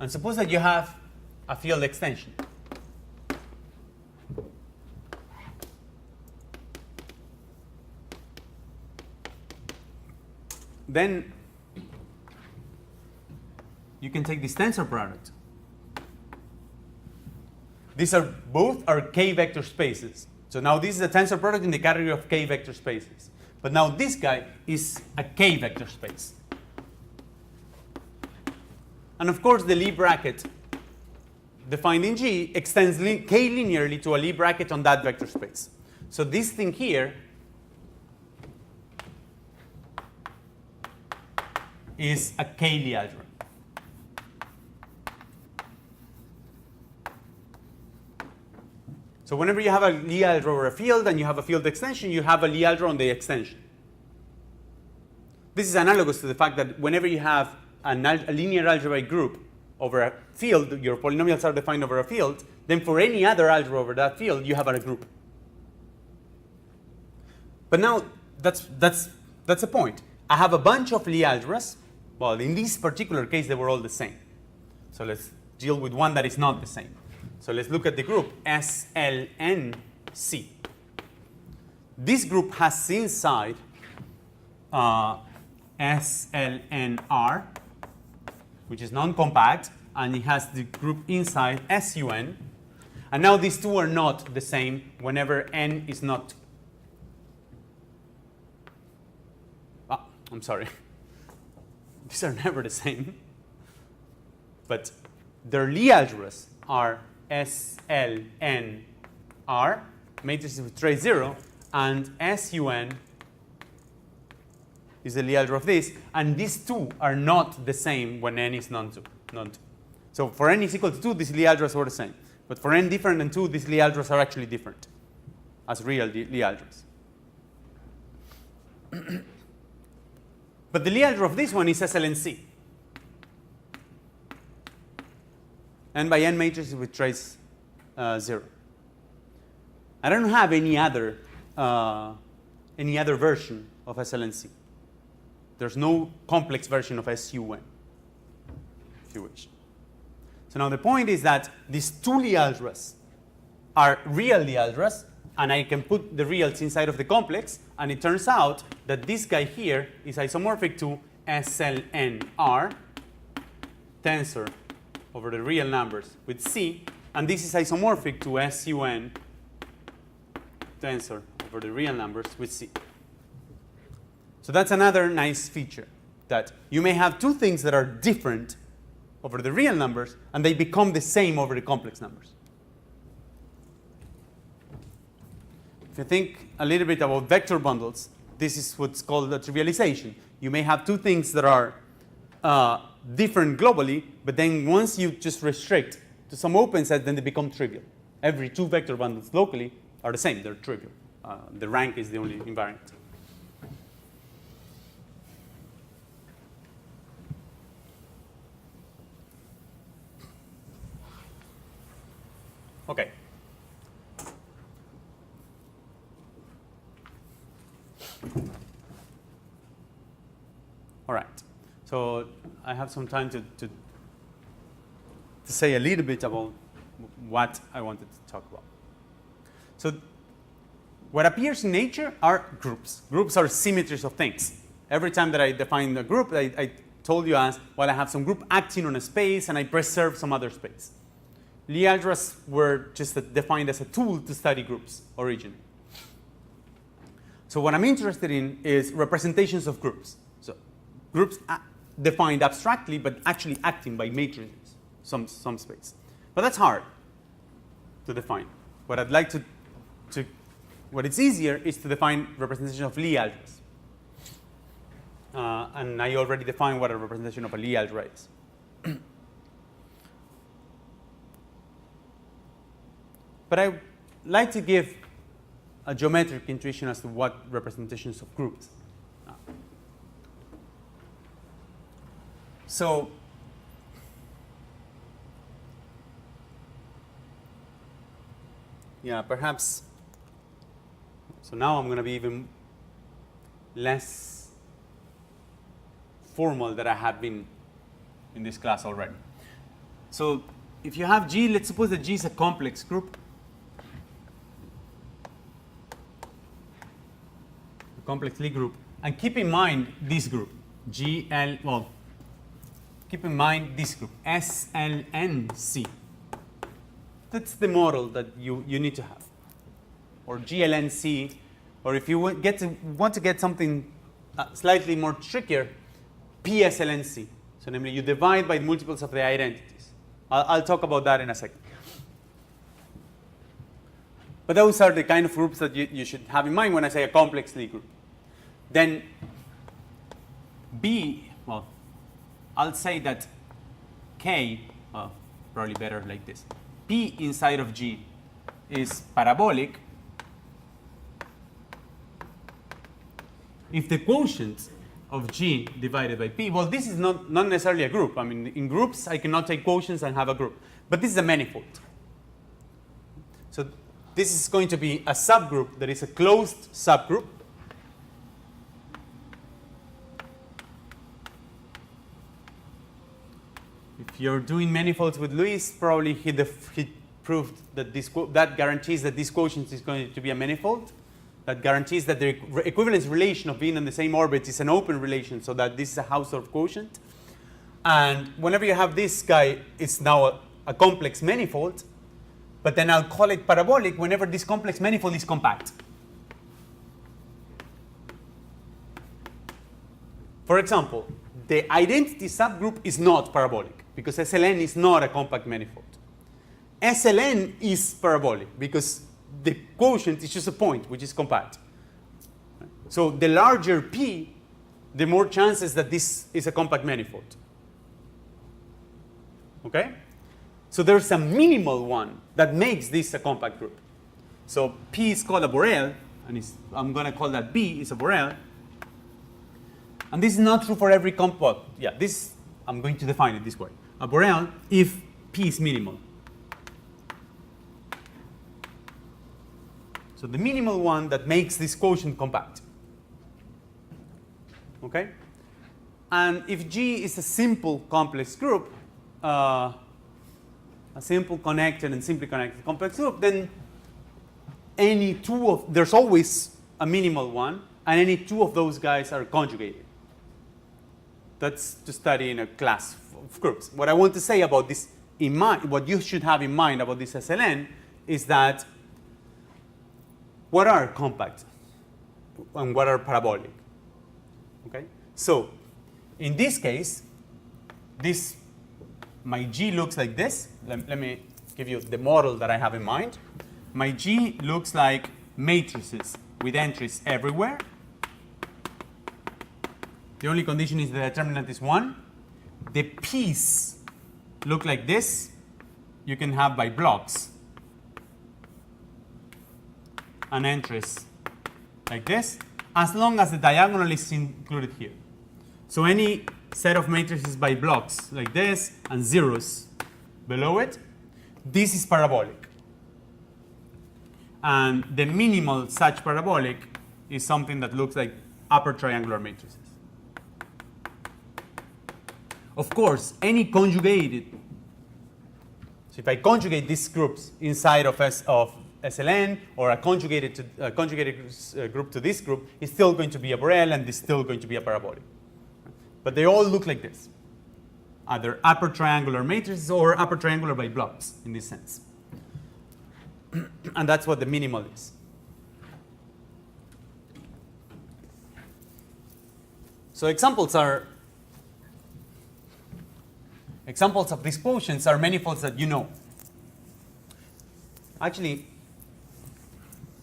And suppose that you have a field extension. Then you can take this tensor product. These are both are K vector spaces. So now this is a tensor product in the category of K vector spaces. But now this guy is a K vector space. And of course, the Lie bracket defined in G extends K linearly to a Lie bracket on that vector space. So this thing here is a K Lie algebra. So whenever you have a Lie algebra over a field and you have a field extension, you have a Lie algebra on the extension. This is analogous to the fact that whenever you have a linear algebraic group over a field, your polynomials are defined over a field, then for any other algebra over that field, you have a group. But now, that's the point. I have a bunch of Lie algebras. Well, in this particular case, they were all the same. So let's deal with one that is not the same. So let's look at the group SLNC. This group has inside SLNR, which is non-compact, and it has the group inside SUN. And now these two are not the same whenever n is not. I'm sorry. These are never the same. But their Lie algebras are SLNR, matrices with trace 0, and SUN is the Lie algebra of this, and these two are not the same when n is non-2. So for n is equal to 2, these Lie algebras are the same. But for n different than 2, these Lie algebras are actually different as real Lie algebras. But the Lie algebra of this one is SLNC. N by n matrices with trace 0. I don't have any other version of SLNC. There's no complex version of SUN, if you wish. So now the point is that these two Lie algebras are real Lie algebras, and I can put the reals inside of the complex, and it turns out that this guy here is isomorphic to SLNR tensor over the real numbers with C, and this is isomorphic to SUN tensor over the real numbers with C. So that's another nice feature, that you may have two things that are different over the real numbers, and they become the same over the complex numbers. If you think a little bit about vector bundles, this is what's called a trivialization. You may have two things that are different globally, but then once you just restrict to some open set, then they become trivial. Every two vector bundles locally are the same, they're trivial. The rank is the only invariant. Okay. All right. So I have some time to say a little bit about what I wanted to talk about. So what appears in nature are groups. Groups are symmetries of things. Every time that I define a group, I told you as, well, I have some group acting on a space, and I preserve some other space. Lie algebras were just defined as a tool to study groups originally. So what I'm interested in is representations of groups. So groups defined abstractly, but actually acting by matrices, some space. But that's hard to define. What I'd like what it's easier is to define representation of Lie algebras. And I already defined what a representation of a Lie algebra is. But I like to give a geometric intuition as to what representations of groups. So yeah, perhaps. So now I'm going to be even less formal than I have been in this class already. So if you have G, let's suppose that G is a complex group. A complex Lie group. And keep in mind this group, keep in mind this group, SLNC. That's the model that you need to have. Or GLNC, or if you want to get something slightly more trickier, PSLNC. So namely, you divide by multiples of the identities. I'll talk about that in a second. But those are the kind of groups that you should have in mind when I say a complex Lie group. Then B, well, I'll say that K, well, probably better like this. P inside of G is parabolic if the quotient of G divided by P, well, this is not necessarily a group. I mean, in groups, I cannot take quotients and have a group. But this is a manifold. So this is going to be a subgroup that is a closed subgroup. If you're doing manifolds with Luis, probably he proved that that guarantees that this quotient is going to be a manifold. That guarantees that the equivalence relation of being in the same orbit is an open relation, so that this is a Hausdorff quotient. And whenever you have this guy, it's now a complex manifold. But then I'll call it parabolic whenever this complex manifold is compact. For example, the identity subgroup is not parabolic because SLN is not a compact manifold. SLN is parabolic because the quotient is just a point, which is compact. So the larger P, the more chances that this is a compact manifold. Okay? So there's a minimal one that makes this a compact group. So P is called a Borel, and I'm going to call that B is a Borel. And this is not true for every compound. Yeah, I'm going to define it this way. A Borel if P is minimal. So the minimal one that makes this quotient compact. Okay? And if G is a simple complex group, a simple connected and simply connected complex group, then there's always a minimal one, and any two of those guys are conjugated. That's to study in a class of groups. What I want to say about this in mind, what you should have in mind about this SLN is that what are compact and what are parabolic? Okay? So in this case, my G looks like this. Let me give you the model that I have in mind. My G looks like matrices with entries everywhere. The only condition is the determinant is 1. The P's look like this. You can have by blocks. And entries like this, as long as the diagonal is included here. So any set of matrices by blocks like this and zeros below it, this is parabolic. And the minimal such parabolic is something that looks like upper triangular matrices. Of course, any conjugated, so if I conjugate these groups inside of SLN or a conjugated group to this group, it's still going to be a Borel and it's still going to be a parabolic. But they all look like this, either upper triangular matrices or upper triangular by blocks in this sense. And that's what the minimal is. So examples of these quotients are manifolds that you know. Actually,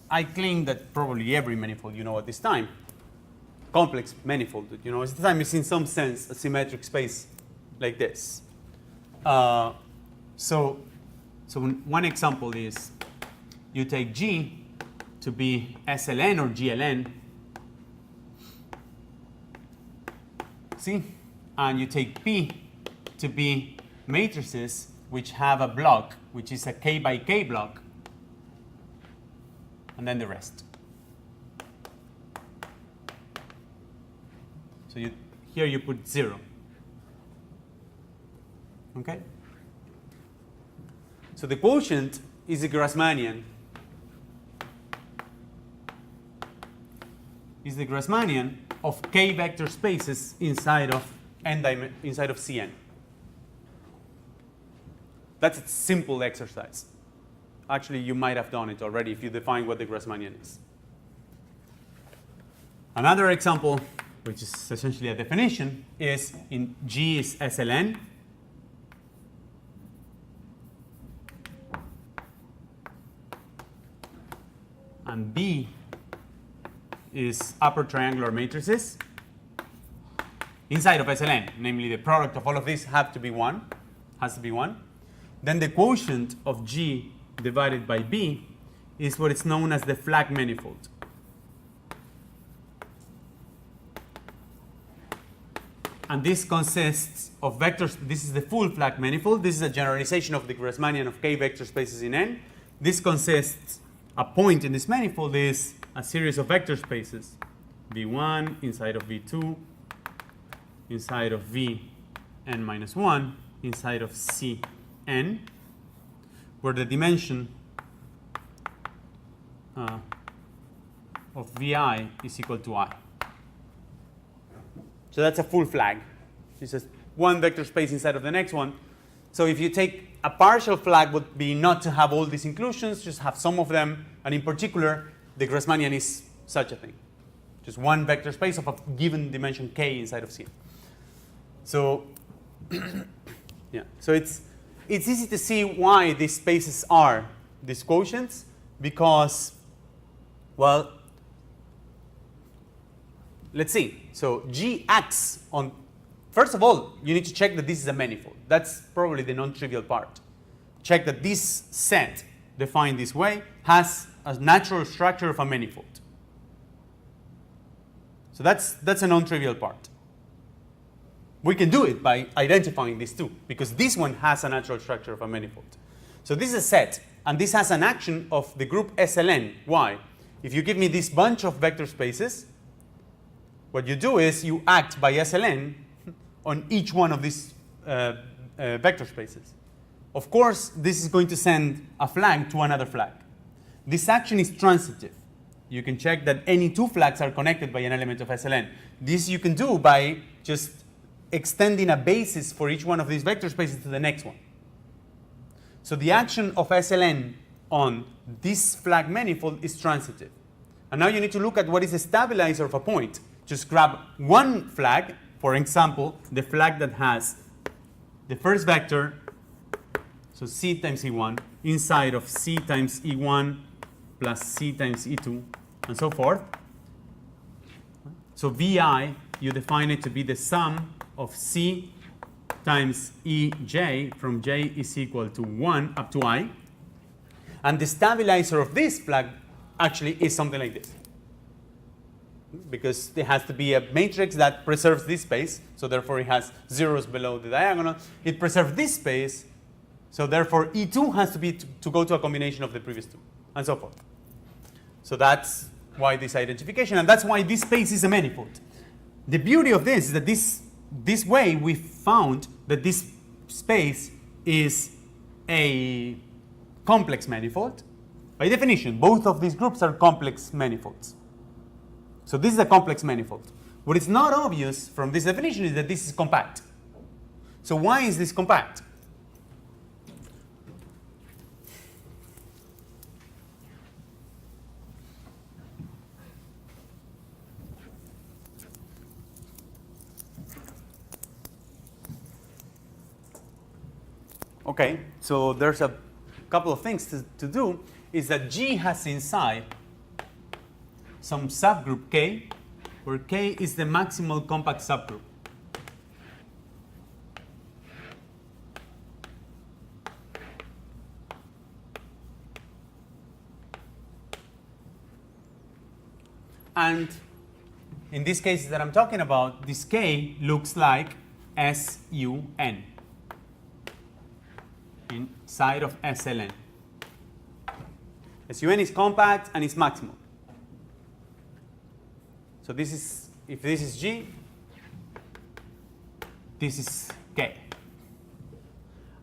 I claim that probably every manifold you know at this time, complex manifold that you know at this time is in some sense a symmetric space like this. So one example is you take G to be SLN or GLN, see? And you take P to be matrices which have a block, which is a K by K block, and then the rest. So here you put 0. Okay? So the quotient is the Grassmannian. Is the Grassmannian of K vector spaces inside of Cn. That's a simple exercise. Actually, you might have done it already if you define what the Grassmannian is. Another example, which is essentially a definition, is in G is SLN. And B is upper triangular matrices inside of SLN, namely the product of all of these has to be 1. Then the quotient of G divided by B is what is known as the flag manifold. And this consists of vectors. This is the full flag manifold. This is a generalization of the Grassmannian of K vector spaces in N. This consists, a point in this manifold is a series of vector spaces, V1 inside of V2, inside of Vn minus 1, inside of Cn, where the dimension of Vi is equal to I. So that's a full flag. It's just one vector space inside of the next one. So if you take a partial flag would be not to have all these inclusions, just have some of them, and in particular, the Grassmannian is such a thing. Just one vector space of a given dimension k inside of C. So, yeah. So it's easy to see why these spaces are these quotients, because, well, let's see. So G acts on, first of all, you need to check that this is a manifold. That's probably the non-trivial part. Check that this set, defined this way, has a natural structure of a manifold. So that's a non-trivial part. We can do it by identifying these two, because this one has a natural structure of a manifold. So this is a set, and this has an action of the group SLN. Why? If you give me this bunch of vector spaces, what you do is you act by SLN on each one of these vector spaces. Of course, this is going to send a flag to another flag. This action is transitive. You can check that any two flags are connected by an element of SLN. This you can do by just extending a basis for each one of these vector spaces to the next one. So the action of SLN on this flag manifold is transitive. And now you need to look at what is the stabilizer of a point. Just grab one flag, for example, the flag that has the first vector, so C times E1, inside of C times E1 plus C times E2, and so forth. So Vi, you define it to be the sum of C times Ej from j is equal to 1 up to I. And the stabilizer of this flag actually is something like this. Because it has to be a matrix that preserves this space, so therefore it has zeros below the diagonal. It preserves this space, so therefore E2 has to be to go to a combination of the previous two, and so forth. So that's why this identification, and that's why this space is a manifold. The beauty of this is that this way we found that this space is a complex manifold. By definition, both of these groups are complex manifolds. So this is a complex manifold. What is not obvious from this definition is that this is compact. So why is this compact? Okay, so there's a couple of things to do. Is that G has inside some subgroup K, where K is the maximal compact subgroup. And in these cases that I'm talking about, this K looks like SUN inside of SLN. SUN is compact and it's maximal. So this is, if this is G, this is K.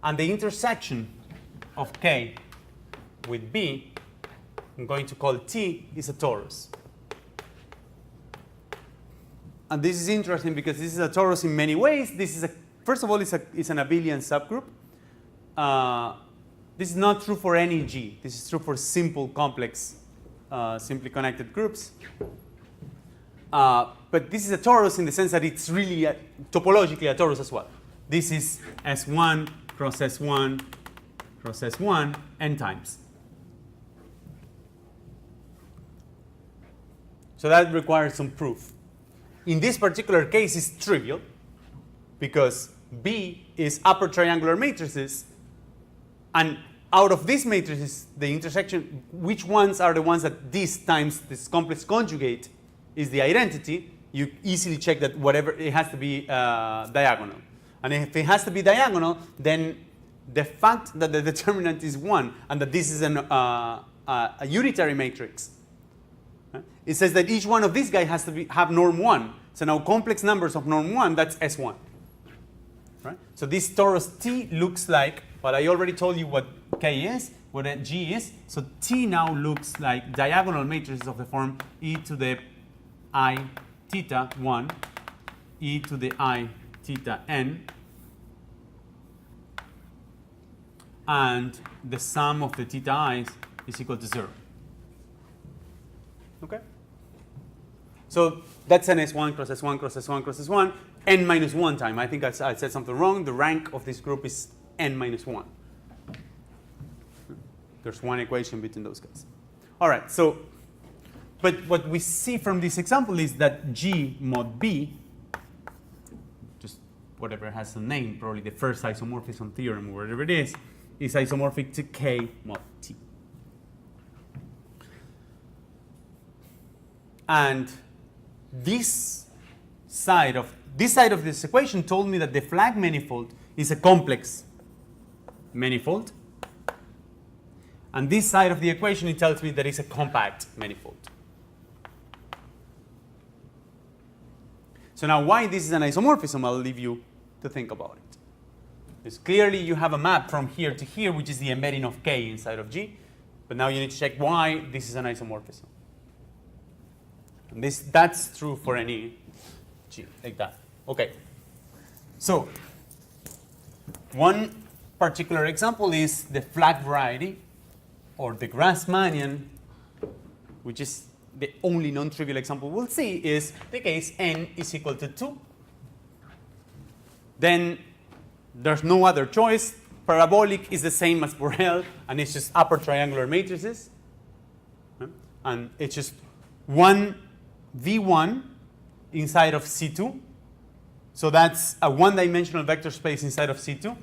And the intersection of K with B, I'm going to call T, is a torus. And this is interesting because this is a torus in many ways. This is first of all, it's an abelian subgroup. This is not true for any G. This is true for simple, complex, simply connected groups. But this is a torus in the sense that it's really topologically a torus as well. This is S1 cross S1 cross S1 n times. So that requires some proof. In this particular case, it's trivial because B is upper triangular matrices, and out of these matrices, the intersection, which ones are the ones that this times this complex conjugate is the identity, you easily check that whatever, it has to be diagonal. And if it has to be diagonal, then the fact that the determinant is 1 and that this is a unitary matrix, right? It says that each one of these guys has to have norm 1. So now complex numbers of norm 1, that's S1. Right? So this torus T looks like, but I already told you what K is, what G is. So T now looks like diagonal matrices of the form e to the I theta 1, e to the I theta n, and the sum of the theta i's is equal to 0. Okay? So that's an S1 cross S1 cross S1 cross S1, n minus 1 time. I think I said something wrong. The rank of this group is n minus 1. There's one equation between those guys. All right, so, but what we see from this example is that G mod B, just whatever has a name, probably the first isomorphism theorem or whatever it is isomorphic to K mod T. And this side of this equation told me that the flag manifold is a complex manifold. And this side of the equation, it tells me that it's a compact manifold. So now why this is an isomorphism, I'll leave you to think about it. Because clearly you have a map from here to here, which is the embedding of K inside of G. But now you need to check why this is an isomorphism. And that's true for any G, like that. Okay. So one particular example is the flag variety, or the Grassmannian, which is the only non-trivial example we'll see, is the case n is equal to 2. Then there's no other choice. Parabolic is the same as Borel, and it's just upper triangular matrices. And it's just one V1 inside of C2. So that's a one-dimensional vector space inside of C2.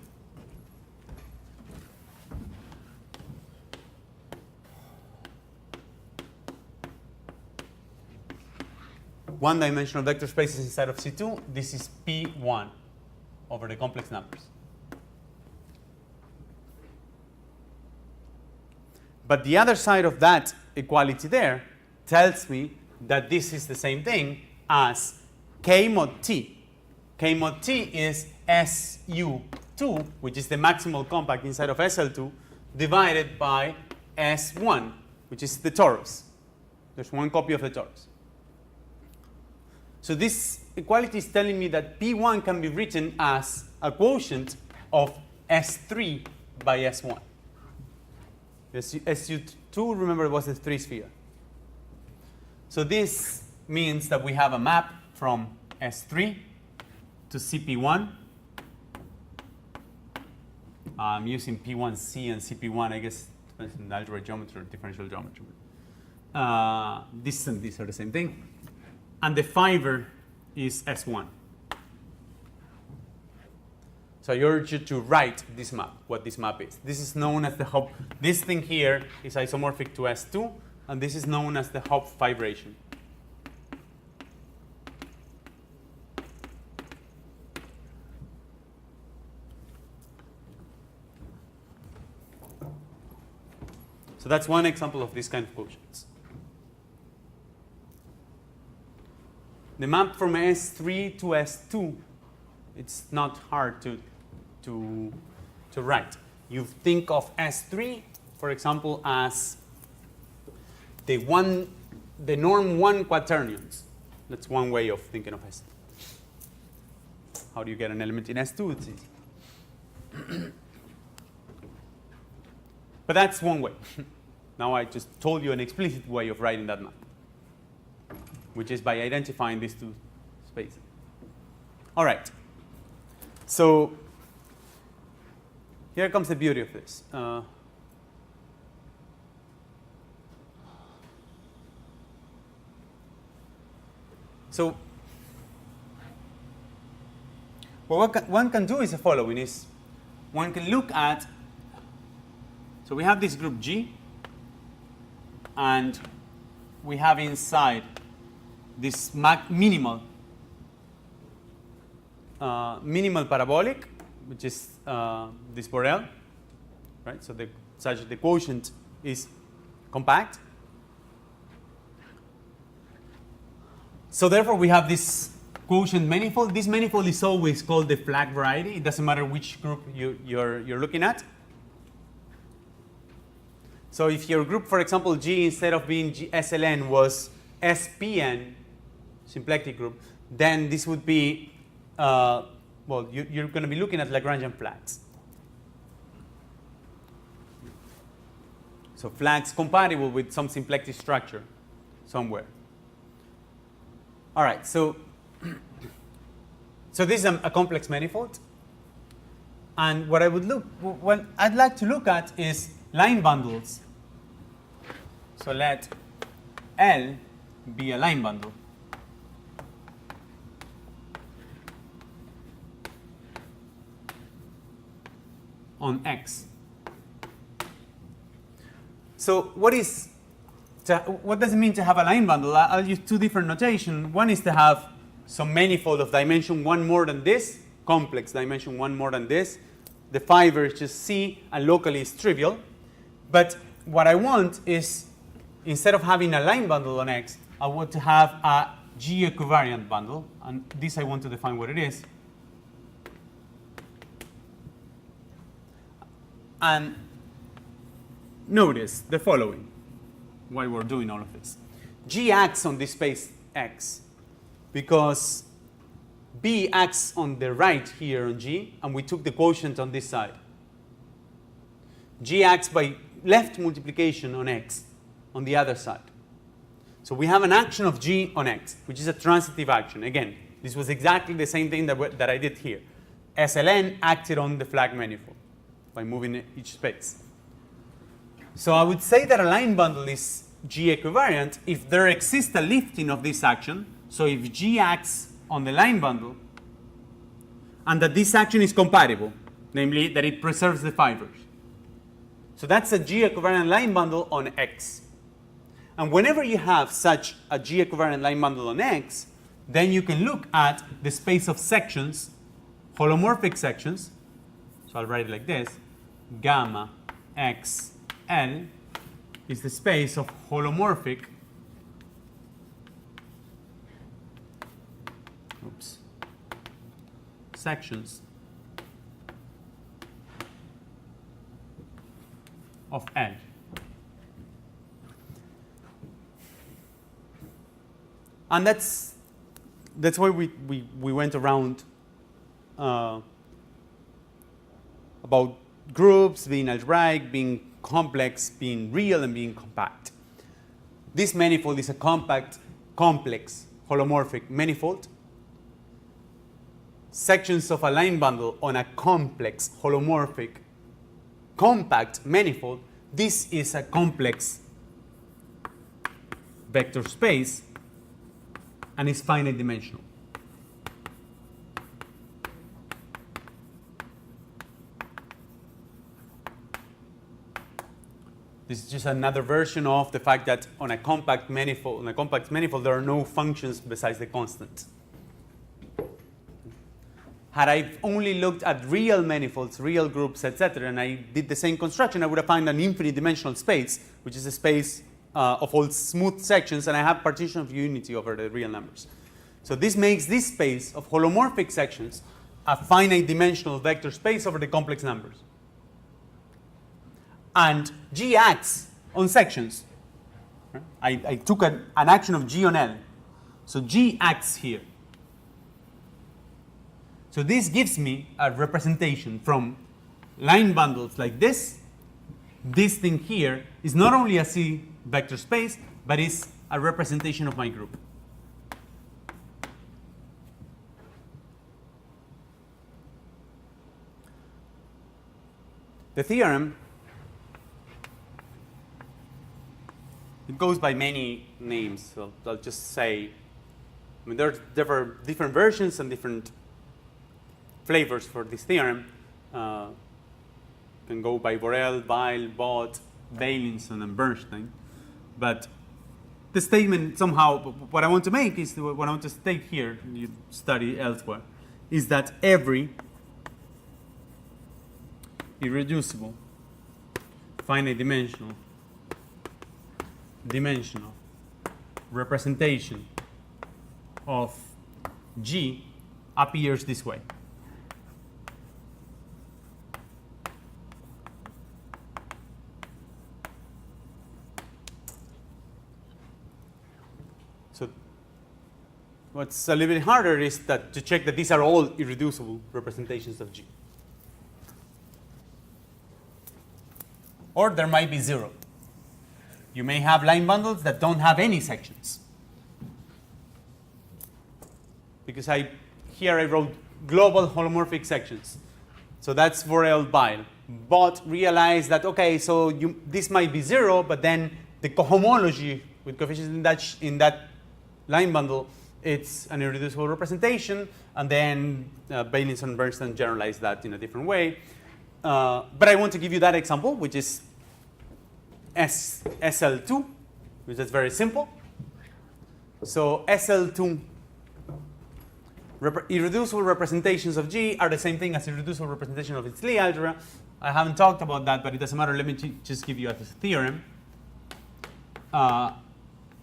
One-dimensional vector spaces inside of C2. This is P1 over the complex numbers. But the other side of that equality there tells me that this is the same thing as K mod T. K mod T is SU2, which is the maximal compact inside of SL2, divided by S1, which is the torus. There's one copy of the torus. So this equality is telling me that P1 can be written as a quotient of S3 by S1. SU2, remember, was the 3 sphere. So this means that we have a map from S3 to CP1. I'm using P1C and CP1, I guess, depends on algebra geometry or differential geometry. This and these are the same thing. And the fiber is S1. So I urge you to write this map, what this map is. This is known as the Hopf. This thing here is isomorphic to S2, and this is known as the Hopf fibration. So that's one example of this kind of quotients. The map from S3 to S2, it's not hard to write. You think of S3, for example, as the norm 1 quaternions. That's one way of thinking of S3. How do you get an element in S2? It's easy. But that's one way. Now I just told you an explicit way of writing that map, which is by identifying these two spaces. All right. So here comes the beauty of this. So what one can do is the following: is one can look at. So we have this group G, and we have inside this minimal parabolic, which is this Borel, right? So such that the quotient is compact. So therefore, we have this quotient manifold. This manifold is always called the flag variety. It doesn't matter which group you're looking at. So if your group, for example, G, instead of being SLN, was SPN, symplectic group, then this would be, well, you're going to be looking at Lagrangian flags. So flags compatible with some symplectic structure somewhere. All right, so this is a complex manifold. And what I'd like to look at is line bundles. So let L be a line bundle. On X. So what does it mean to have a line bundle? I'll use two different notation. One is to have some manifold of dimension 1 more than this, complex dimension 1 more than this. The fiber is just C, and locally is trivial. But what I want is, instead of having a line bundle on X, I want to have a G equivariant bundle. And this I want to define what it is. And notice the following while we're doing all of this. G acts on this space X because B acts on the right here on G, and we took the quotient on this side. G acts by left multiplication on X on the other side. So we have an action of G on X, which is a transitive action. Again, this was exactly the same thing that I did here. SLN acted on the flag manifold by moving each space. So I would say that a line bundle is G equivariant if there exists a lifting of this action. So if G acts on the line bundle, and that this action is compatible, namely that it preserves the fibers. So that's a G equivariant line bundle on X. And whenever you have such a G equivariant line bundle on X, then you can look at the space of sections, holomorphic sections. So I'll write it like this. Gamma X L is the space of holomorphic sections of L. And that's why we went around about groups being algebraic, being complex, being real, and being compact. This manifold is a compact, complex, holomorphic manifold. Sections of a line bundle on a complex, holomorphic, compact manifold. This is a complex vector space and is finite dimensional. This is just another version of the fact that on a compact manifold, there are no functions besides the constant. had I only looked at real manifolds, real groups, etc., and I did the same construction, I would have found an infinite dimensional space, which is a space of all smooth sections, and I have partition of unity over the real numbers. So this makes this space of holomorphic sections a finite dimensional vector space over the complex numbers. And G acts on sections. I took an action of G on L. So G acts here. So this gives me a representation from line bundles like this. This thing here is not only a C vector space, but is a representation of my group. The theorem, it goes by many names. So I'll just say, I mean, there are different versions and different flavors for this theorem. Can go by Borel, Weil, Bott, Beilinson, and Bernstein. But the statement somehow, what I want to make is, what I want to state here, you study elsewhere, is that every irreducible, finite dimensional representation of G appears this way. So what's a little bit harder is that to check that these are all irreducible representations of G. Or there might be zero. You may have line bundles that don't have any sections. Because here I wrote global holomorphic sections. So that's Borel-Weil. But realized that, okay, so this might be zero, but then the cohomology with coefficients in that line bundle, it's an irreducible representation, and then Beilinson and Bernstein generalized that in a different way. But I want to give you that example, which is SL2, which is very simple. So SL2 irreducible representations of G are the same thing as irreducible representation of its Lie algebra. I haven't talked about that, but it doesn't matter. Let me just give you a theorem.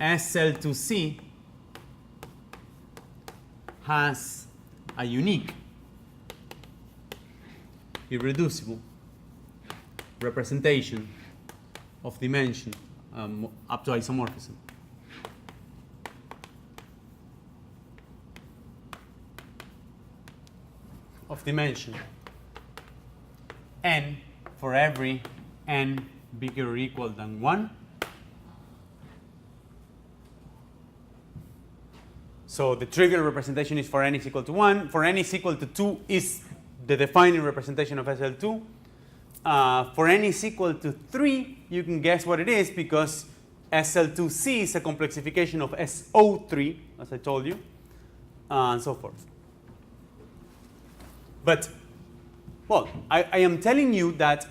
SL2C has a unique irreducible representation of dimension up to isomorphism. Of dimension n for every n bigger or equal than 1. So the trivial representation is for n is equal to 1. For n is equal to 2 is the defining representation of SL2. For n is equal to 3, you can guess what it is because SL2C is a complexification of SO3, as I told you, and so forth. But, well, I am telling you that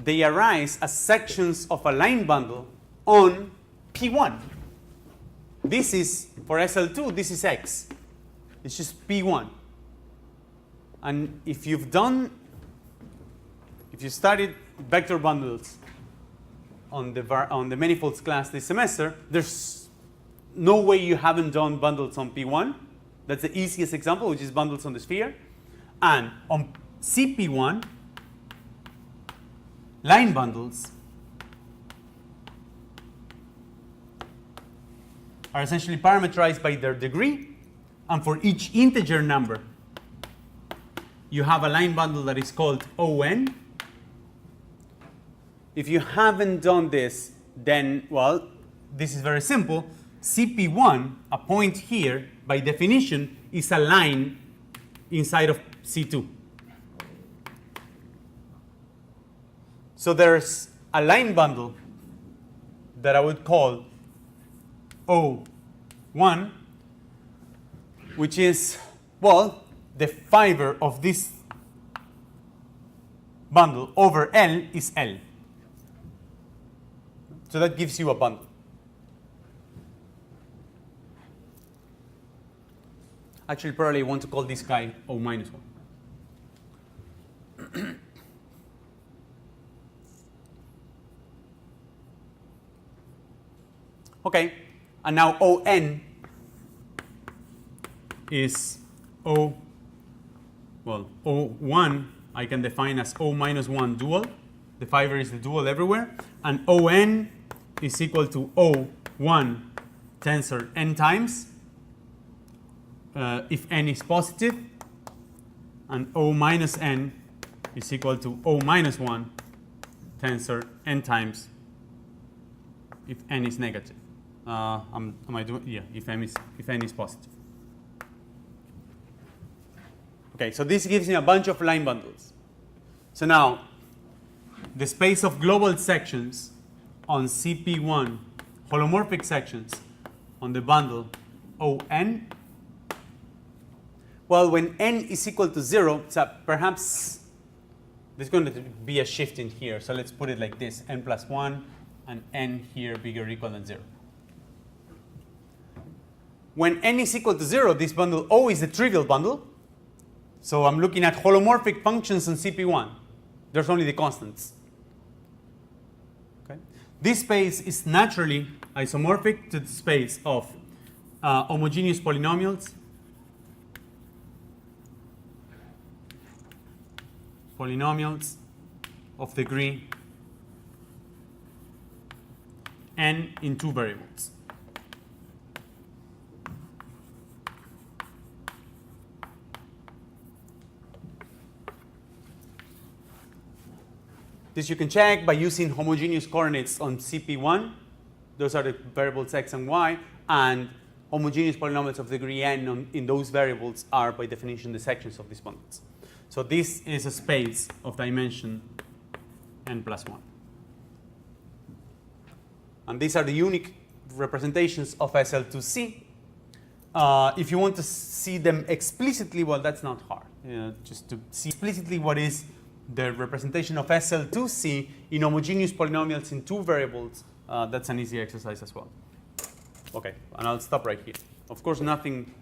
they arise as sections of a line bundle on P1. This is, for SL2, this is X. It's just P1. And if you studied vector bundles on the manifolds class this semester, there's no way you haven't done bundles on P1. That's the easiest example, which is bundles on the sphere. And on CP1, line bundles are essentially parameterized by their degree, and for each integer number, you have a line bundle that is called ON. If you haven't done this, then, well, this is very simple. CP1, a point here, by definition, is a line inside of C2. So there's a line bundle that I would call O1, which is, well, the fiber of this bundle over L is L. So that gives you a bundle. Actually, probably want to call this guy O minus 1. Okay, and now On is O1 I can define as O minus 1 dual. The fiber is the dual everywhere. And On is equal to O1 tensor n times if n is positive. And O minus n is equal to O minus 1 tensor n times if n is negative. Am I doing? Yeah, if n is positive. Okay, so this gives me a bunch of line bundles. So now, the space of global sections on CP1, holomorphic sections on the bundle On. Well, when n is equal to 0, so perhaps there's going to be a shift in here. So let's put it like this, n plus 1 and n here bigger or equal than 0. When n is equal to 0, this bundle O is the trivial bundle. So I'm looking at holomorphic functions on CP1. There's only the constants. Okay. This space is naturally isomorphic to the space of homogeneous polynomials, of degree n in two variables. This you can check by using homogeneous coordinates on CP1. Those are the variables x and y, and homogeneous polynomials of degree n in those variables are by definition the sections of these bundles. So this is a space of dimension n plus 1. And these are the unique representations of SL2C. If you want to see them explicitly, well, that's not hard. Just to see explicitly what is the representation of SL2C in homogeneous polynomials in two variables, that's an easy exercise as well. Okay, and I'll stop right here. Of course, nothing,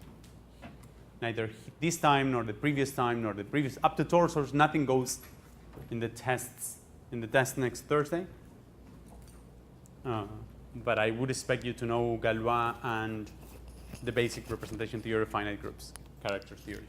neither this time, nor the previous time, nor the previous, up to torsors, nothing goes in the tests, in the test next Thursday. But I would expect you to know Galois and the basic representation theory of finite groups, character theory.